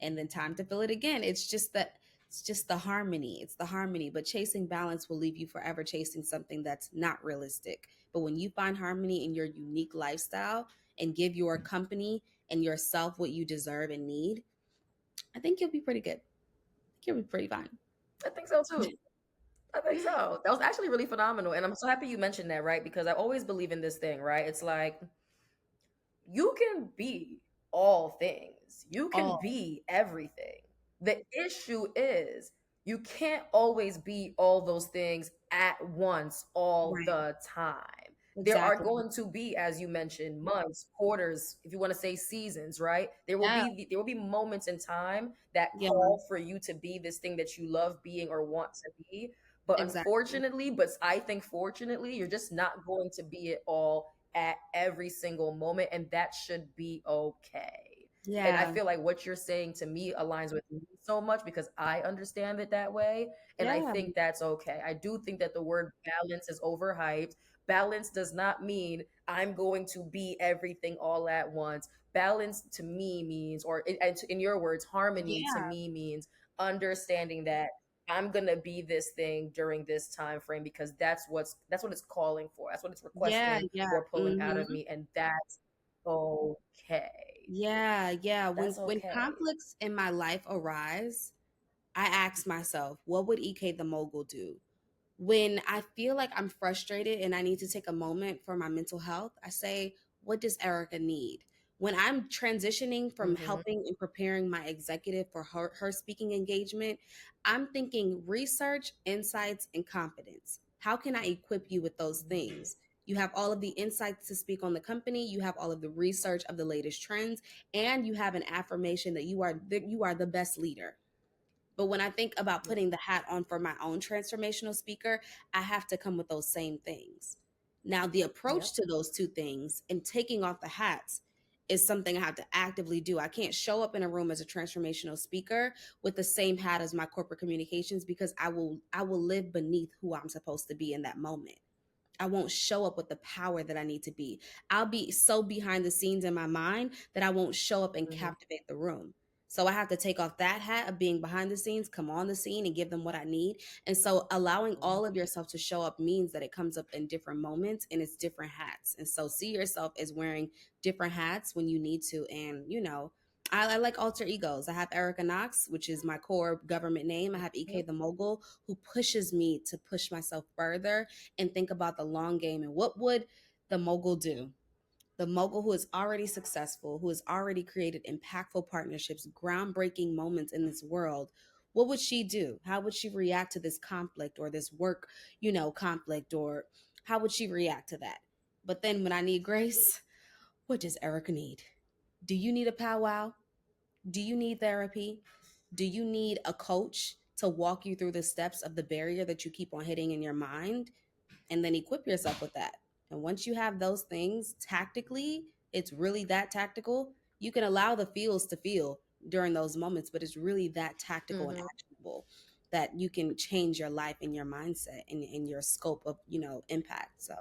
and then time to fill it again. It's just the harmony. It's the harmony. But chasing balance will leave you forever chasing something that's not realistic. But when you find harmony in your unique lifestyle and give your company and yourself what you deserve and need, I think you'll be pretty good. I think you'll be pretty fine. I think so too. I think so. That was actually really phenomenal. And I'm so happy you mentioned that, right? Because I always believe in this thing, right? It's like, you can be all things, you can Oh, be everything. The issue is, you can't always be all those things at once, all right. the time. There are Exactly. going to be, as you mentioned, months, quarters, if you want to say seasons, right? Yeah. There will be moments in time that Yeah. call for you to be this thing that you love being or want to be. But Exactly. unfortunately, but I think fortunately, you're just not going to be it all at every single moment, and that should be okay. And I Yeah. feel like what you're saying to me aligns with me so much because I understand it that way, and I Yeah. think that's okay. I do think that the word balance is overhyped. Balance does not mean I'm going to be everything all at once. Balance to me means, or in your words, harmony to Yeah. me means understanding that I'm gonna be this thing during this time frame because that's what it's calling for. That's what it's Yeah, requesting yeah. or pulling out of Hmm. me, and that's okay. Yeah, yeah. When That's when okay. conflicts in my life arise, I ask myself, what would EK the mogul do? When I feel like I'm frustrated and I need to take a moment for my mental health, I say, what does Erica need? When I'm transitioning from Mm-hmm. helping and preparing my executive for her speaking engagement, I'm thinking research, insights, and confidence. How can I equip you with those things? You have all of the insights to speak on the company, you have all of the research of the latest trends, and you have an affirmation that you are the best leader. But when I think about Yep. putting the hat on for my own transformational speaker, I have to come with those same things. Now, the approach Yep. to those two things and taking off the hats is something I have to actively do. I can't show up in a room as a transformational speaker with the same hat as my corporate communications because I will live beneath who I'm supposed to be in that moment. I won't show up with the power that I need to be. I'll be so behind the scenes in my mind that I won't show up and Mm-hmm. captivate the room. So I have to take off that hat of being behind the scenes, come on the scene and give them what I need. And so allowing all of yourself to show up means that it comes up in different moments and it's different hats. And so see yourself as wearing different hats when you need to. And, I like alter egos. I have Erica Knox, which is my core government name. I have EK Yep. the Mogul, who pushes me to push myself further and think about the long game and what would the mogul do? The mogul who is already successful, who has already created impactful partnerships, groundbreaking moments in this world. What would she do? How would she react to this conflict or this work, conflict, or how would she react to that? But then when I need grace, what does Erica need? Do you need a powwow? Do you need therapy? Do you need a coach to walk you through the steps of the barrier that you keep on hitting in your mind? And then equip yourself with that. And once you have those things tactically, it's really that tactical. You can allow the feels to feel during those moments, but it's really that tactical and Mm-hmm. actionable that you can change your life and your mindset and your scope of, impact. So,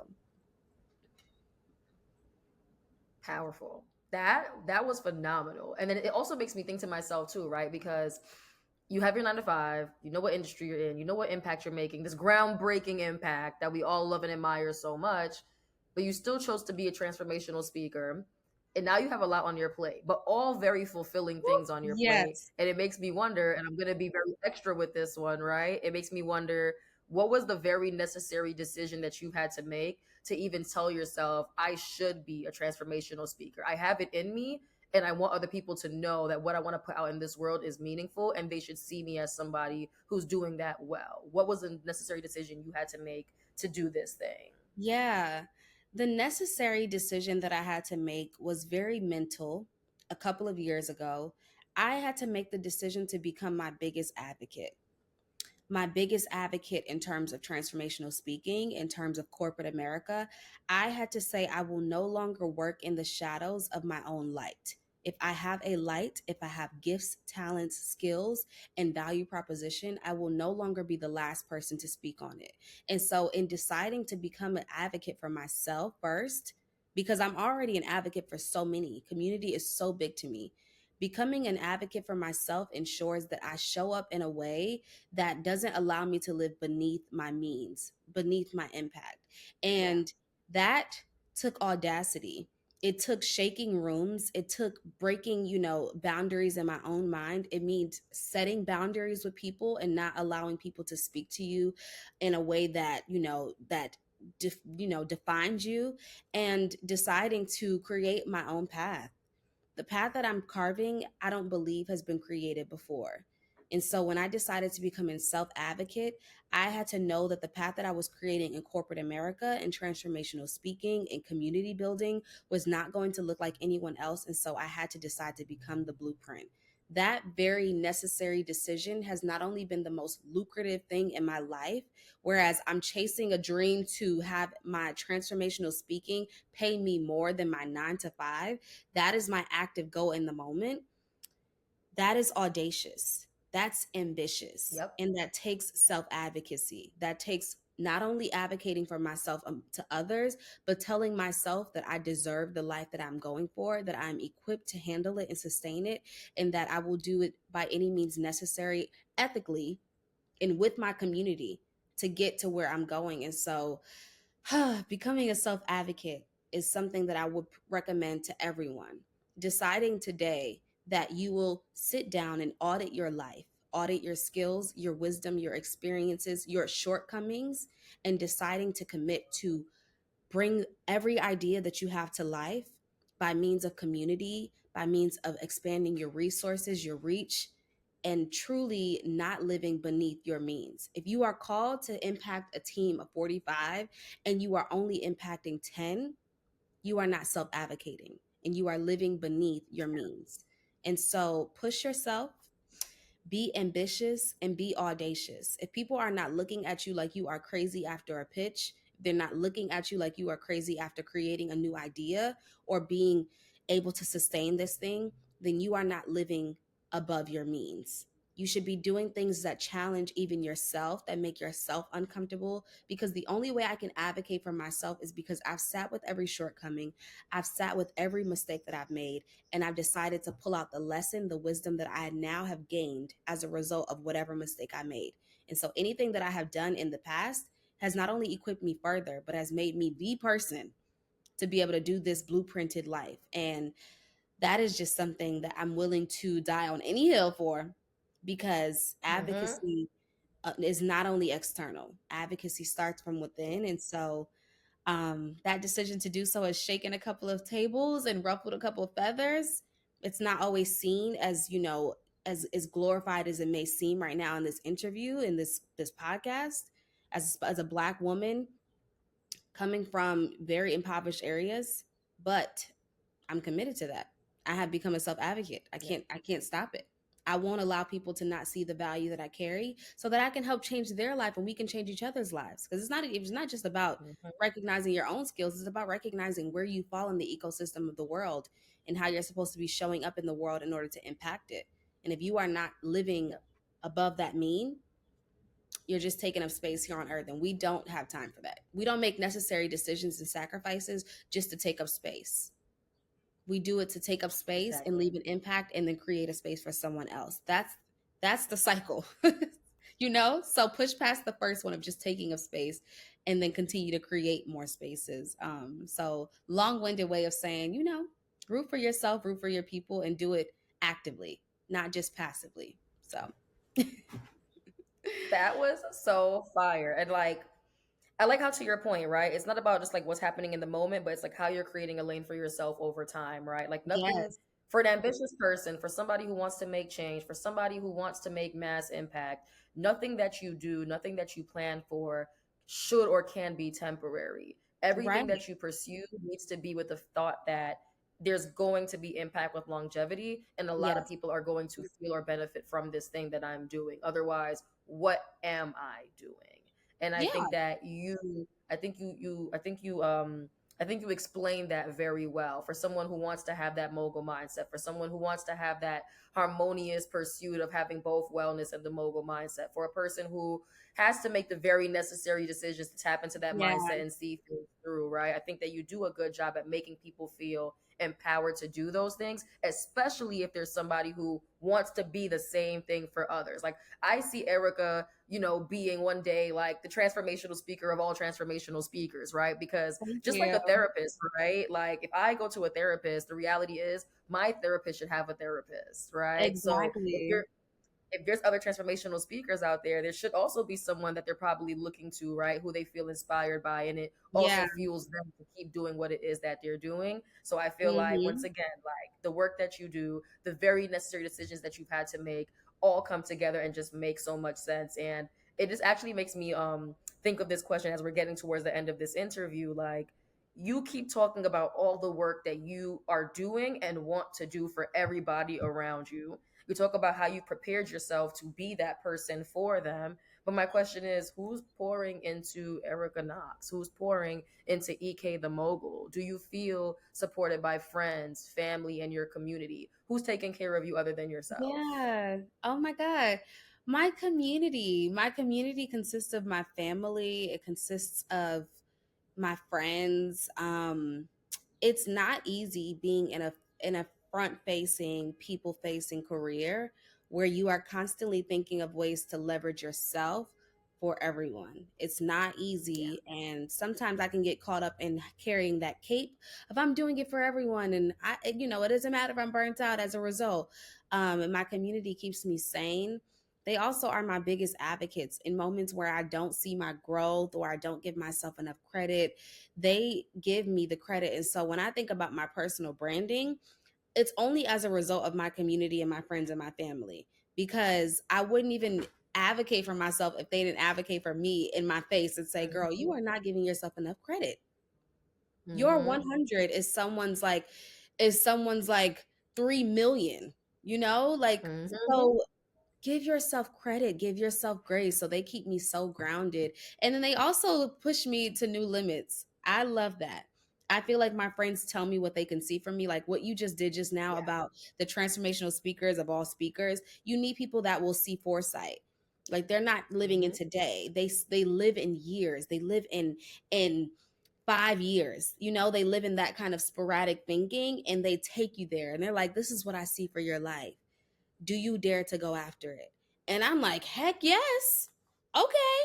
Powerful. That was phenomenal. And then it also makes me think to myself too, right? Because you have your 9 to 5, you know what industry you're in, you know what impact you're making, this groundbreaking impact that we all love and admire so much, but you still chose to be a transformational speaker. And now you have a lot on your plate, but all very fulfilling things on your plate. yes. And it makes me wonder, and I'm going to be very extra with this one, right? It makes me wonder, what was the very necessary decision that you had to make to even tell yourself, I should be a transformational speaker? I have it in me, and I want other people to know that what I want to put out in this world is meaningful, and they should see me as somebody who's doing that well. What was the necessary decision you had to make to do this thing? Yeah. The necessary decision that I had to make was very mental. A couple of years ago, I had to make the decision to become my biggest advocate in terms of transformational speaking, in terms of corporate America. I had to say, I will no longer work in the shadows of my own light. If I have a light, if I have gifts, talents, skills, and value proposition, I will no longer be the last person to speak on it. And so, in deciding to become an advocate for myself first, because I'm already an advocate for so many, community is so big to me. Becoming an advocate for myself ensures that I show up in a way that doesn't allow me to live beneath my means, beneath my impact. Yeah. And that took audacity. It took shaking rooms. It took breaking, boundaries in my own mind. It means setting boundaries with people and not allowing people to speak to you in a way that, defines you, and deciding to create my own path. The path that I'm carving, I don't believe has been created before. And so when I decided to become a self advocate, I had to know that the path that I was creating in corporate America and transformational speaking and community building was not going to look like anyone else. And so I had to decide to become the blueprint. That very necessary decision has not only been the most lucrative thing in my life, whereas I'm chasing a dream to have my transformational speaking pay me more than my 9 to 5. That is my active goal in the moment. That is audacious. That's ambitious. Yep. And that takes self advocacy. That takes not only advocating for myself to others, but telling myself that I deserve the life that I'm going for, that I'm equipped to handle it and sustain it, and that I will do it by any means necessary, ethically, and with my community to get to where I'm going. And so becoming a self advocate is something that I would recommend to everyone. Deciding today that you will sit down and audit your life, audit your skills, your wisdom, your experiences, your shortcomings, and deciding to commit to bring every idea that you have to life by means of community, by means of expanding your resources, your reach, and truly not living beneath your means. If you are called to impact a team of 45 and you are only impacting 10, you are not self advocating and you are living beneath your means. And so push yourself, be ambitious, and be audacious. If people are not looking at you like you are crazy after a pitch, they're not looking at you like you are crazy after creating a new idea or being able to sustain this thing, then you are not living above your means. You should be doing things that challenge even yourself, that make yourself uncomfortable, because the only way I can advocate for myself is because I've sat with every shortcoming. I've sat with every mistake that I've made, and I've decided to pull out the lesson, the wisdom that I now have gained as a result of whatever mistake I made. And so anything that I have done in the past has not only equipped me further, but has made me the person to be able to do this blueprinted life. And that is just something that I'm willing to die on any hill for, because Mm-hmm. advocacy is not only external, advocacy starts from within. And so that decision to do so has shaken a couple of tables and ruffled a couple of feathers. It's not always seen as, as glorified as it may seem right now in this interview, in this podcast. As a Black woman coming from very impoverished areas, but I'm committed to that. I have become a self advocate. Yeah. I can't stop it. I won't allow people to not see the value that I carry, so that I can help change their life and we can change each other's lives. Because it's not just about Mm-hmm. recognizing your own skills, it's about recognizing where you fall in the ecosystem of the world and how you're supposed to be showing up in the world in order to impact it. And if you are not living Yeah. above that mean, you're just taking up space here on earth, and we don't have time for that. We don't make necessary decisions and sacrifices just to take up space. We do it to take up space and Exactly. leave an impact and then create a space for someone else. That's the cycle. So push past the first one of just taking up space and then continue to create more spaces. So long-winded way of saying, root for yourself, root for your people, and do it actively, not just passively. So That was so fire. And like, I like how, to your point, right? It's not about just like what's happening in the moment, but it's like how you're creating a lane for yourself over time, right? Like nothing yes, for an ambitious person, for somebody who wants to make change, for somebody who wants to make mass impact, nothing that you do, nothing that you plan for should or can be temporary. Everything right. that you pursue needs to be with the thought that there's going to be impact with longevity, and a lot of Yes. people are going to feel or benefit from this thing that I'm doing. Otherwise, what am I doing? And I Yeah. think that I think you explained that very well for someone who wants to have that mogul mindset, for someone who wants to have that harmonious pursuit of having both wellness and the mogul mindset, for a person who has to make the very necessary decisions to tap into that Yeah. mindset and see things through, right? I think that you do a good job at making people feel empowered to do those things, especially if there's somebody who wants to be the same thing for others. Like I see Erica, being one day like the transformational speaker of all transformational speakers, right? Because Thank just like you. a therapist, right? Like if I go to a therapist, the reality is my therapist should have a therapist, right? So Exactly. if there's other transformational speakers out there should also be someone that they're probably looking to, right? Who they feel inspired by, and it Yeah. also fuels them to keep doing what it is that they're doing. So I feel like, once Hmm. again, like the work that you do, the very necessary decisions that you've had to make all come together and just make so much sense. And it just actually makes me think of this question as we're getting towards the end of this interview. Like, you keep talking about all the work that you are doing and want to do for everybody around you. You talk about how you prepared yourself to be that person for them. But my question is, who's pouring into Erica Knox? Who's pouring into EK the Mogul? Do you feel supported by friends, family, and your community? Who's taking care of you other than yourself? Yeah. Oh my God. My community consists of my family. It consists of my friends. It's not easy being in a front facing, people facing career where you are constantly thinking of ways to leverage yourself for everyone. It's not Yeah. easy, and sometimes I can get caught up in carrying that cape of I'm doing it for everyone, and it doesn't matter if I'm burnt out as a result. And my community keeps me sane. They also are my biggest advocates in moments where I don't see my growth or I don't give myself enough credit. They give me the credit. And so when I think about my personal branding, it's only as a result of my community and my friends and my family, because I wouldn't even advocate for myself if they didn't advocate for me in my face and say, girl, Mm-hmm. you are not giving yourself enough credit. Your Mm-hmm. 100 is someone's like 3 million, like, Mm-hmm. so give yourself credit, give yourself grace. So they keep me so grounded. And then they also push me to new limits. I love that. I feel like my friends tell me what they can see from me, like what you just did just now Yeah. about the transformational speakers of all speakers. You need people that will see foresight. Like they're not living in Mm-hmm. today. They live in years. They live in 5 years. They live in that kind of sporadic thinking, and they take you there and they're like, this is what I see for your life. Do you dare to go after it? And I'm like, heck yes. Okay.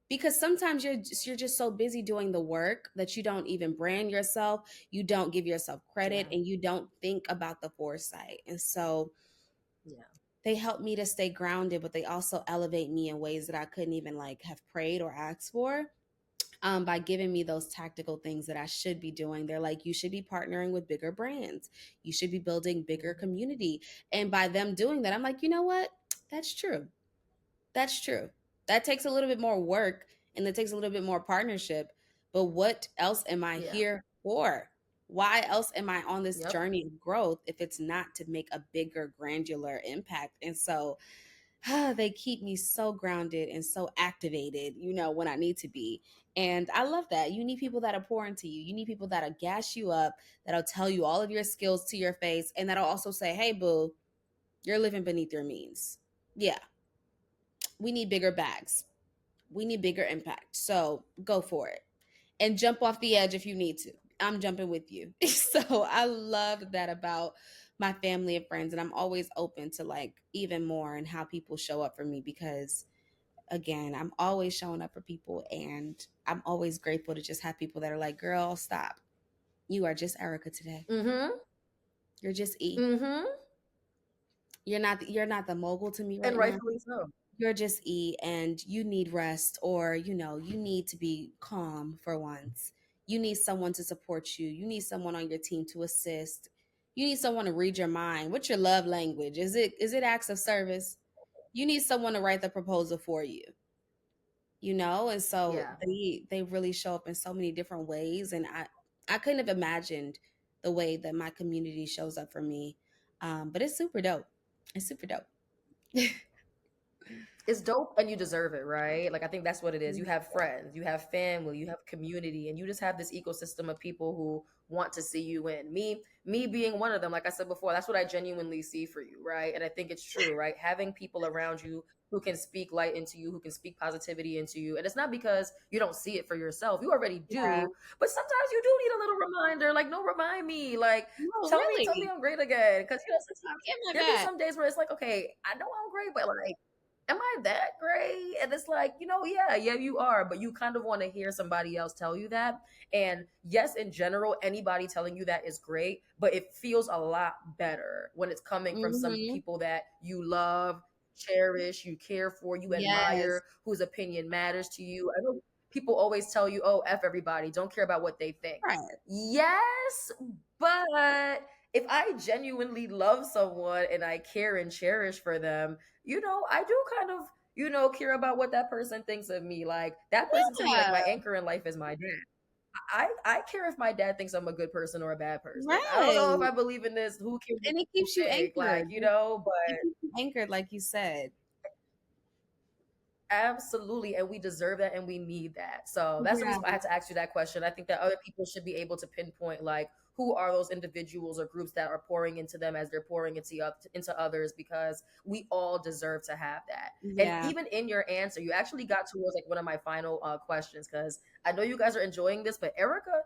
Because sometimes you're just so busy doing the work that you don't even brand yourself, you don't give yourself credit, Yeah. and you don't think about the foresight. And so Yeah. they help me to stay grounded, but they also elevate me in ways that I couldn't even like have prayed or asked for. By giving me those tactical things that I should be doing. They're like, you should be partnering with bigger brands. You should be building bigger Mm-hmm. community. And by them doing that, I'm like, you know what? That's true. That's true. That takes a little bit more work and that takes a little bit more partnership. But what else am I Yeah. here for? Why else am I on this Yep. journey of growth if it's not to make a bigger, granular impact? And so they keep me so grounded and so activated, when I need to be. And I love that. You need people that'll pour into you. You need people that'll gas you up, that'll tell you all of your skills to your face, and that'll also say, hey, boo, you're living beneath your means. Yeah, we need bigger bags. We need bigger impact. So go for it and jump off the edge if you need to. I'm jumping with you. So I love that about my family and friends. And I'm always open to like even more and how people show up for me, because again, I'm always showing up for people, and I'm always grateful to just have people that are like, girl, stop. You are just Erica today. Mm-hmm. You're just E. Mm-hmm. You're not the mogul to me And right now. rightfully so. You're just E, and you need rest, or you need to be calm for once. You need someone to support you. You need someone on your team to assist. You need someone to read your mind. What's your love language? Is it acts of service? You need someone to write the proposal for you. And so Yeah. they really show up in so many different ways, and I couldn't have imagined the way that my community shows up for me. But it's super dope. It's super dope. It's dope and you deserve it, right? Like I think that's what it is. You have friends, you have family, you have community, and you just have this ecosystem of people who want to see you win. Me being one of them, like I said before, that's what I genuinely see for you, right? And I think it's true, right? Having people around you who can speak light into you, who can speak positivity into you. And it's not because you don't see it for yourself. You already Yeah. do, but sometimes you do need a little reminder, like, no, remind me. Like, No, tell me really. I'm great again. Cause sometimes Get my there be back. some days where it's like, okay, I know I'm great, but like am I that great? And it's like, yeah, you are, but you kind of want to hear somebody else tell you that. And yes, in general, anybody telling you that is great, but it feels a lot better when it's coming from some Mm-hmm. people that you love, cherish, you care for, you Yes. admire, whose opinion matters to you. I know people always tell you, oh, F everybody, don't care about what they think. Right. Yes, but if I genuinely love someone and I care and cherish for them, I do kind of, care about what that person thinks of me. Like that person to me, like Yeah. my anchor in life is my dad. I care if my dad thinks I'm a good person or a bad person. I don't know if Right. I believe in this. Who cares what And it people keeps you think? Like, anchored. It but keeps you anchored, like you said. absolutely. And we deserve that and we need that. So that's the Yeah. reason why I had to ask you that question. I think that other people should be able to pinpoint like who are those individuals or groups that are pouring into them as they're pouring into others, because we all deserve to have that. And Yeah. even in your answer, you actually got towards like one of my final questions, because I know you guys are enjoying this, but Erica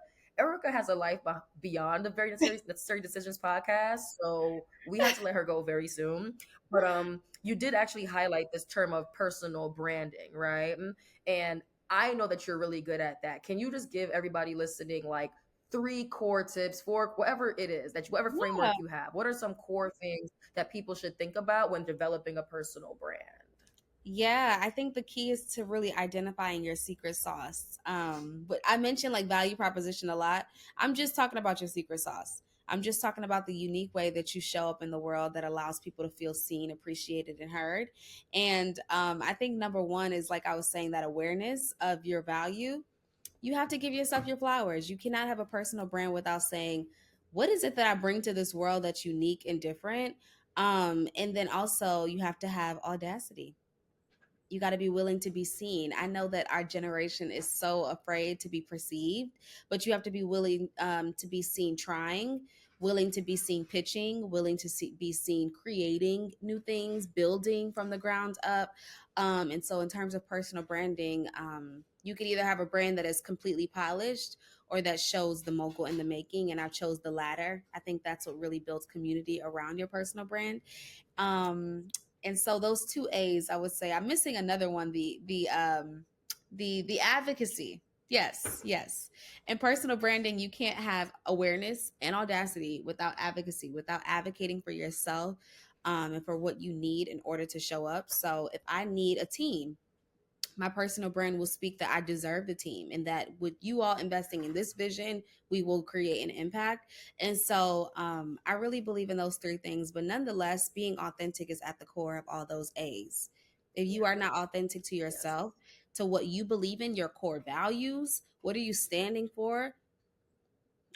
has a life beyond the Very Necessary Decisions podcast, so we have to let her go very soon. But you did actually highlight this term of personal branding, right? And I know that you're really good at that. Can you just give everybody listening like three core tips for whatever it is that whatever Yeah. framework you have? What are some core things that people should think about when developing a personal brand? Yeah, I think the key is to really identifying your secret sauce. But I mentioned like value proposition a lot. I'm just talking about your secret sauce. I'm just talking about the unique way that you show up in the world that allows people to feel seen, appreciated, and heard. And I think number one is, like I was saying, that awareness of your value. You have to give yourself your flowers. You cannot have a personal brand without saying, what is it that I bring to this world that's unique and different? And then also, you have to have audacity. You got to be willing to be seen. I know that our generation is so afraid to be perceived, but you have to be willing to be seen trying, willing to be seen pitching, willing to be seen creating new things, building from the ground up. And so, in terms of personal branding, you could either have a brand that is completely polished or that shows the mogul in the making. And I chose the latter. I think that's what really builds community around your personal brand. Um, and so those two A's, I would say, I'm missing another one, the advocacy. Yes, yes. And personal branding, you can't have awareness and audacity without advocacy, without advocating for yourself, and for what you need in order to show up. So if I need a team, my personal brand will speak that I deserve the team, and that with you all investing in this vision, we will create an impact. And so I really believe in those three things, but nonetheless, being authentic is at the core of all those A's. If you Yeah. are not authentic to Yes. yourself, to what you believe in, your core values, what are you standing for,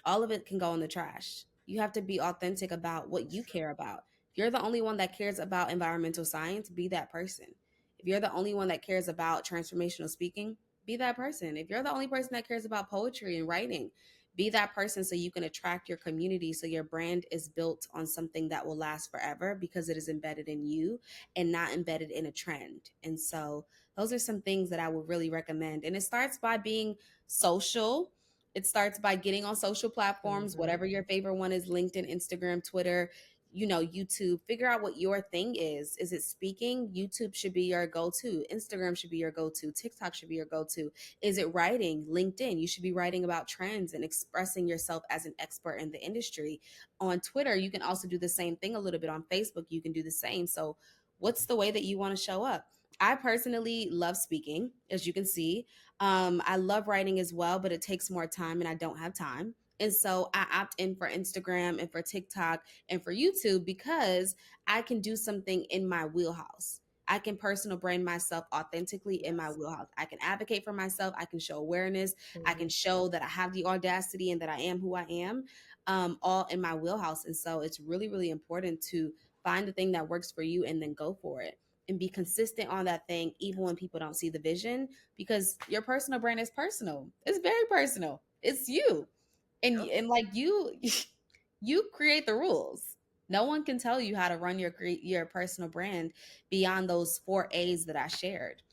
all of it can go in the trash. You have to be authentic about what you care about. If you're the only one that cares about environmental science, be that person. If you're the only one that cares about transformational speaking, be that person. If you're the only person that cares about poetry and writing, be that person, so you can attract your community, so your brand is built on something that will last forever because it is embedded in you and not embedded in a trend. And so those are some things that I would really recommend. And it starts by being social. It starts by getting on social platforms, Mm-hmm. whatever your favorite one is: LinkedIn, Instagram, Twitter, YouTube. Figure out what your thing is. Is it speaking? YouTube should be your go to. Instagram should be your go to. TikTok should be your go to. Is it writing? LinkedIn, you should be writing about trends and expressing yourself as an expert in the industry. On Twitter, you can also do the same thing a little bit. On Facebook, you can do the same. So, what's the way that you want to show up? I personally love speaking, as you can see. I love writing as well, but it takes more time and I don't have time. And so I opt in for Instagram and for TikTok and for YouTube because I can do something in my wheelhouse. I can personal brand myself authentically in my Yes. wheelhouse. I can advocate for myself. I can show awareness. I Mm-hmm. can show that I have the audacity and that I am who I am, all in my wheelhouse. And so it's really, really important to find the thing that works for you and then go for it and be consistent on that thing, even when people don't see the vision, because your personal brand is personal. It's very personal. It's you. And Yep. like you you create the rules. No one can tell you how to run your personal brand beyond those 4 A's that I shared.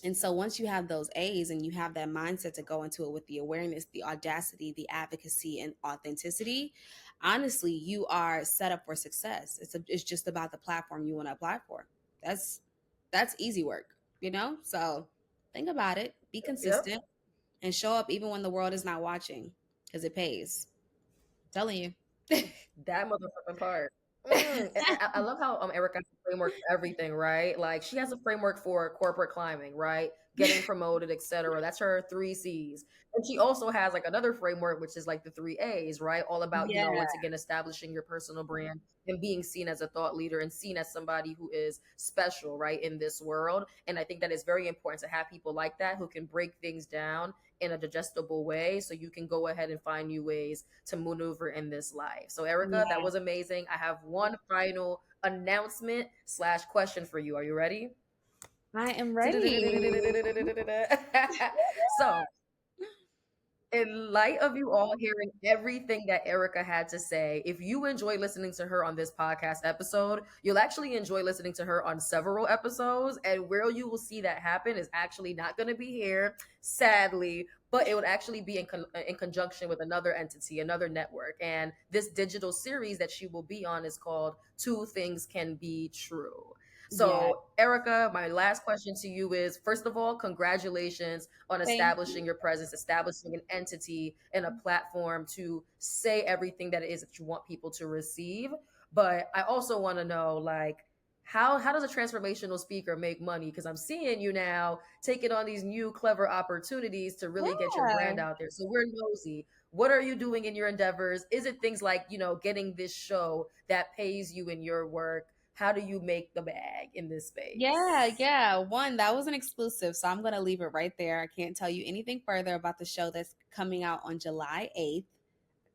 And so once you have those A's and you have that mindset to go into it with the awareness, the audacity, the advocacy, and authenticity, honestly, you are set up for success. It's just about the platform you want to apply for. That's that's easy work, So think about it, be Yep. consistent, and show up even when the world is not watching, because it pays. I'm telling you. That motherfucking part. And I love how Erica has a framework for everything, right? Like she has a framework for corporate climbing, right? Getting promoted, etc. That's her 3 C's. And she also has like another framework, which is like the 3 A's, right? All about, Yeah. once again, establishing your personal brand and being seen as a thought leader and seen as somebody who is special, right, in this world. And I think that it's very important to have people like that who can break things down in a digestible way so you can go ahead and find new ways to maneuver in this life. So Erica, that Yeah. was amazing. I have one final announcement slash question for you. Are you ready? I am ready. So In light of you all hearing everything that Erica had to say, if you enjoy listening to her on this podcast episode, you'll actually enjoy listening to her on several episodes. And where you will see that happen is actually not going to be here, sadly, but it would actually be in conjunction with another entity, another network. And this digital series that she will be on is called Two Things Can Be True. Yeah. So, Erica, my last question to you is, first of all, congratulations on Thank establishing your presence, establishing an entity and a platform to say everything that it is that you want people to receive. But I also want to know, like, how does a transformational speaker make money? Because I'm seeing you now taking on these new clever opportunities to really get your Yeah. brand out there. So we're nosy. What are you doing in your endeavors? Is it things like, getting this show that pays you in your work? How do you make the bag in this Yeah, space? yeah. One, that was an exclusive, so I'm going to leave it right there. I can't tell you anything further about the show that's coming out on July 8th.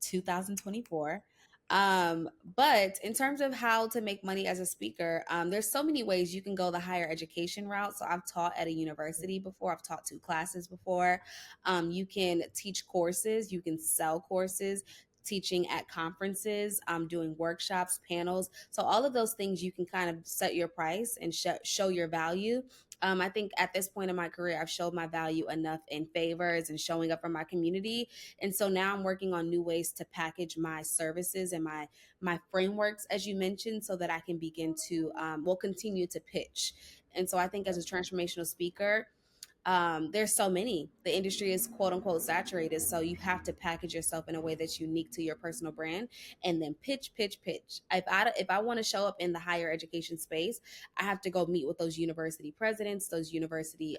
2024. But in terms of how to make money as a speaker, there's so many ways you can go the higher education route. So I've taught at a university before, I've taught 2 classes before. You can teach courses, you can sell courses. Teaching at conferences, doing workshops, panels. So, all of those things you can kind of set your price and show your value. I think at this point in my career, I've showed my value enough in favors and showing up for my community, and so now I'm working on new ways to package my services and my frameworks, as you mentioned, so that I can begin to will continue to pitch. And so I think as a transformational speaker, there's so many. The industry is quote unquote saturated, so you have to package yourself in a way that's unique to your personal brand, and then pitch, pitch, pitch. If I want to show up in the higher education space, I have to go meet with those university presidents, those university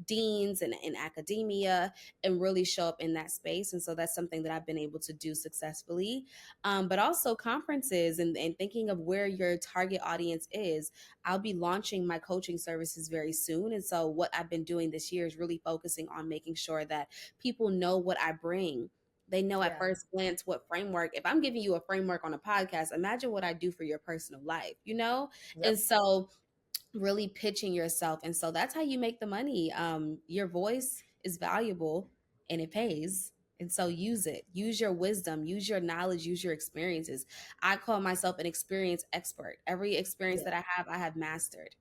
deans and in academia, and really show up in that space. And so that's something that I've been able to do successfully. But also conferences and thinking of where your target audience is. I'll be launching my coaching services very soon. And so what I've been doing this year is really focusing on making sure that people know what I bring. They know at Yeah. first glance what framework. If I'm giving you a framework on a podcast, imagine what I do for your personal life, you know? Yep. And so really pitching yourself. And so that's how you make the money. Your voice is valuable and it pays. And so use it. Use your wisdom, use your knowledge, use your experiences. I call myself an experience expert. Every experience Yeah. that I have mastered.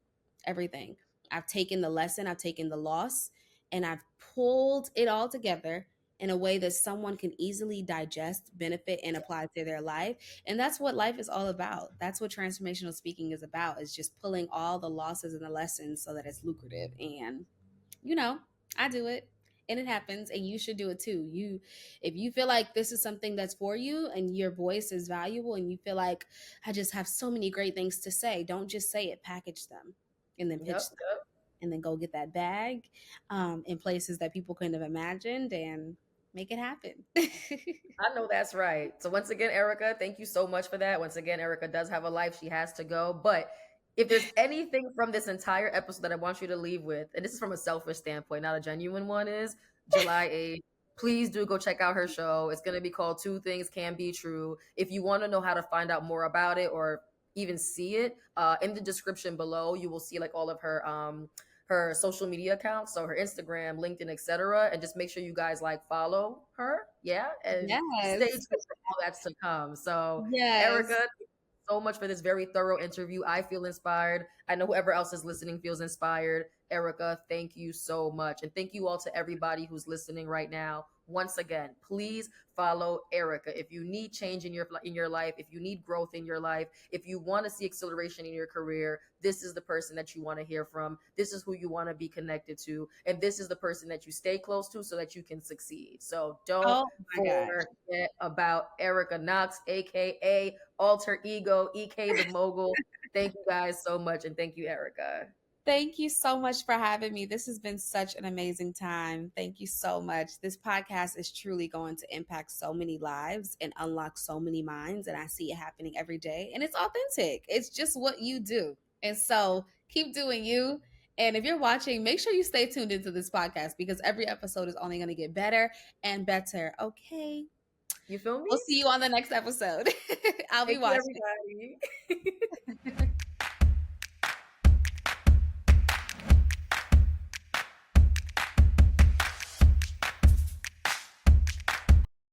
Everything. I've taken the lesson, I've taken the loss, and I've pulled it all together in a way that someone can easily digest, benefit, and apply to their life. And that's what life is all about. That's what transformational speaking is about, is just pulling all the losses and the lessons so that it's lucrative. And, you know, I do it and it happens, and you should do it too. If you feel like this is something that's for you and your voice is valuable and you feel like I just have so many great things to say, don't just say it, package them and then pitch Yep. them and then go get that bag in places that people couldn't have imagined and make it happen. I know that's right. So once again, Erica, thank you so much for that. Once again, Erica does have a life. She has to go. But if there's anything from this entire episode that I want you to leave with, and this is from a selfish standpoint, not a genuine one, is July 8th. Please do go check out her show. It's going to be called Two Things Can Be True. If you want to know how to find out more about it or even see it, in the description below, you will see like all of her social media accounts, so her Instagram, LinkedIn, etc. And just make sure you guys like follow her, yeah, and stay Yes. tuned for all that's to come. So, Erica, Yes. thank you so much for this very thorough interview. I feel inspired. I know whoever else is listening feels inspired. Erica, thank you so much, and thank you all to everybody who's listening right now. Once again, please follow Erica. If you need change in your life, if you need growth in your life, if you want to see acceleration in your career, this is the person that you want to hear from. This is who you want to be connected to, and this is the person that you stay close to so that you can succeed. So don't Oh my gosh. forget about Erica Knox, aka Alter Ego, EK the Mogul. Thank you guys so much, and thank you, Erica. Thank you so much for having me. This has been such an amazing time. Thank you so much. This podcast is truly going to impact so many lives and unlock so many minds. And I see it happening every day. And it's authentic, it's just what you do. And so keep doing you. And if you're watching, make sure you stay tuned into this podcast because every episode is only going to get better and better. Okay. You feel me? We'll see you on the next episode. I'll be Thank you, watching. everybody.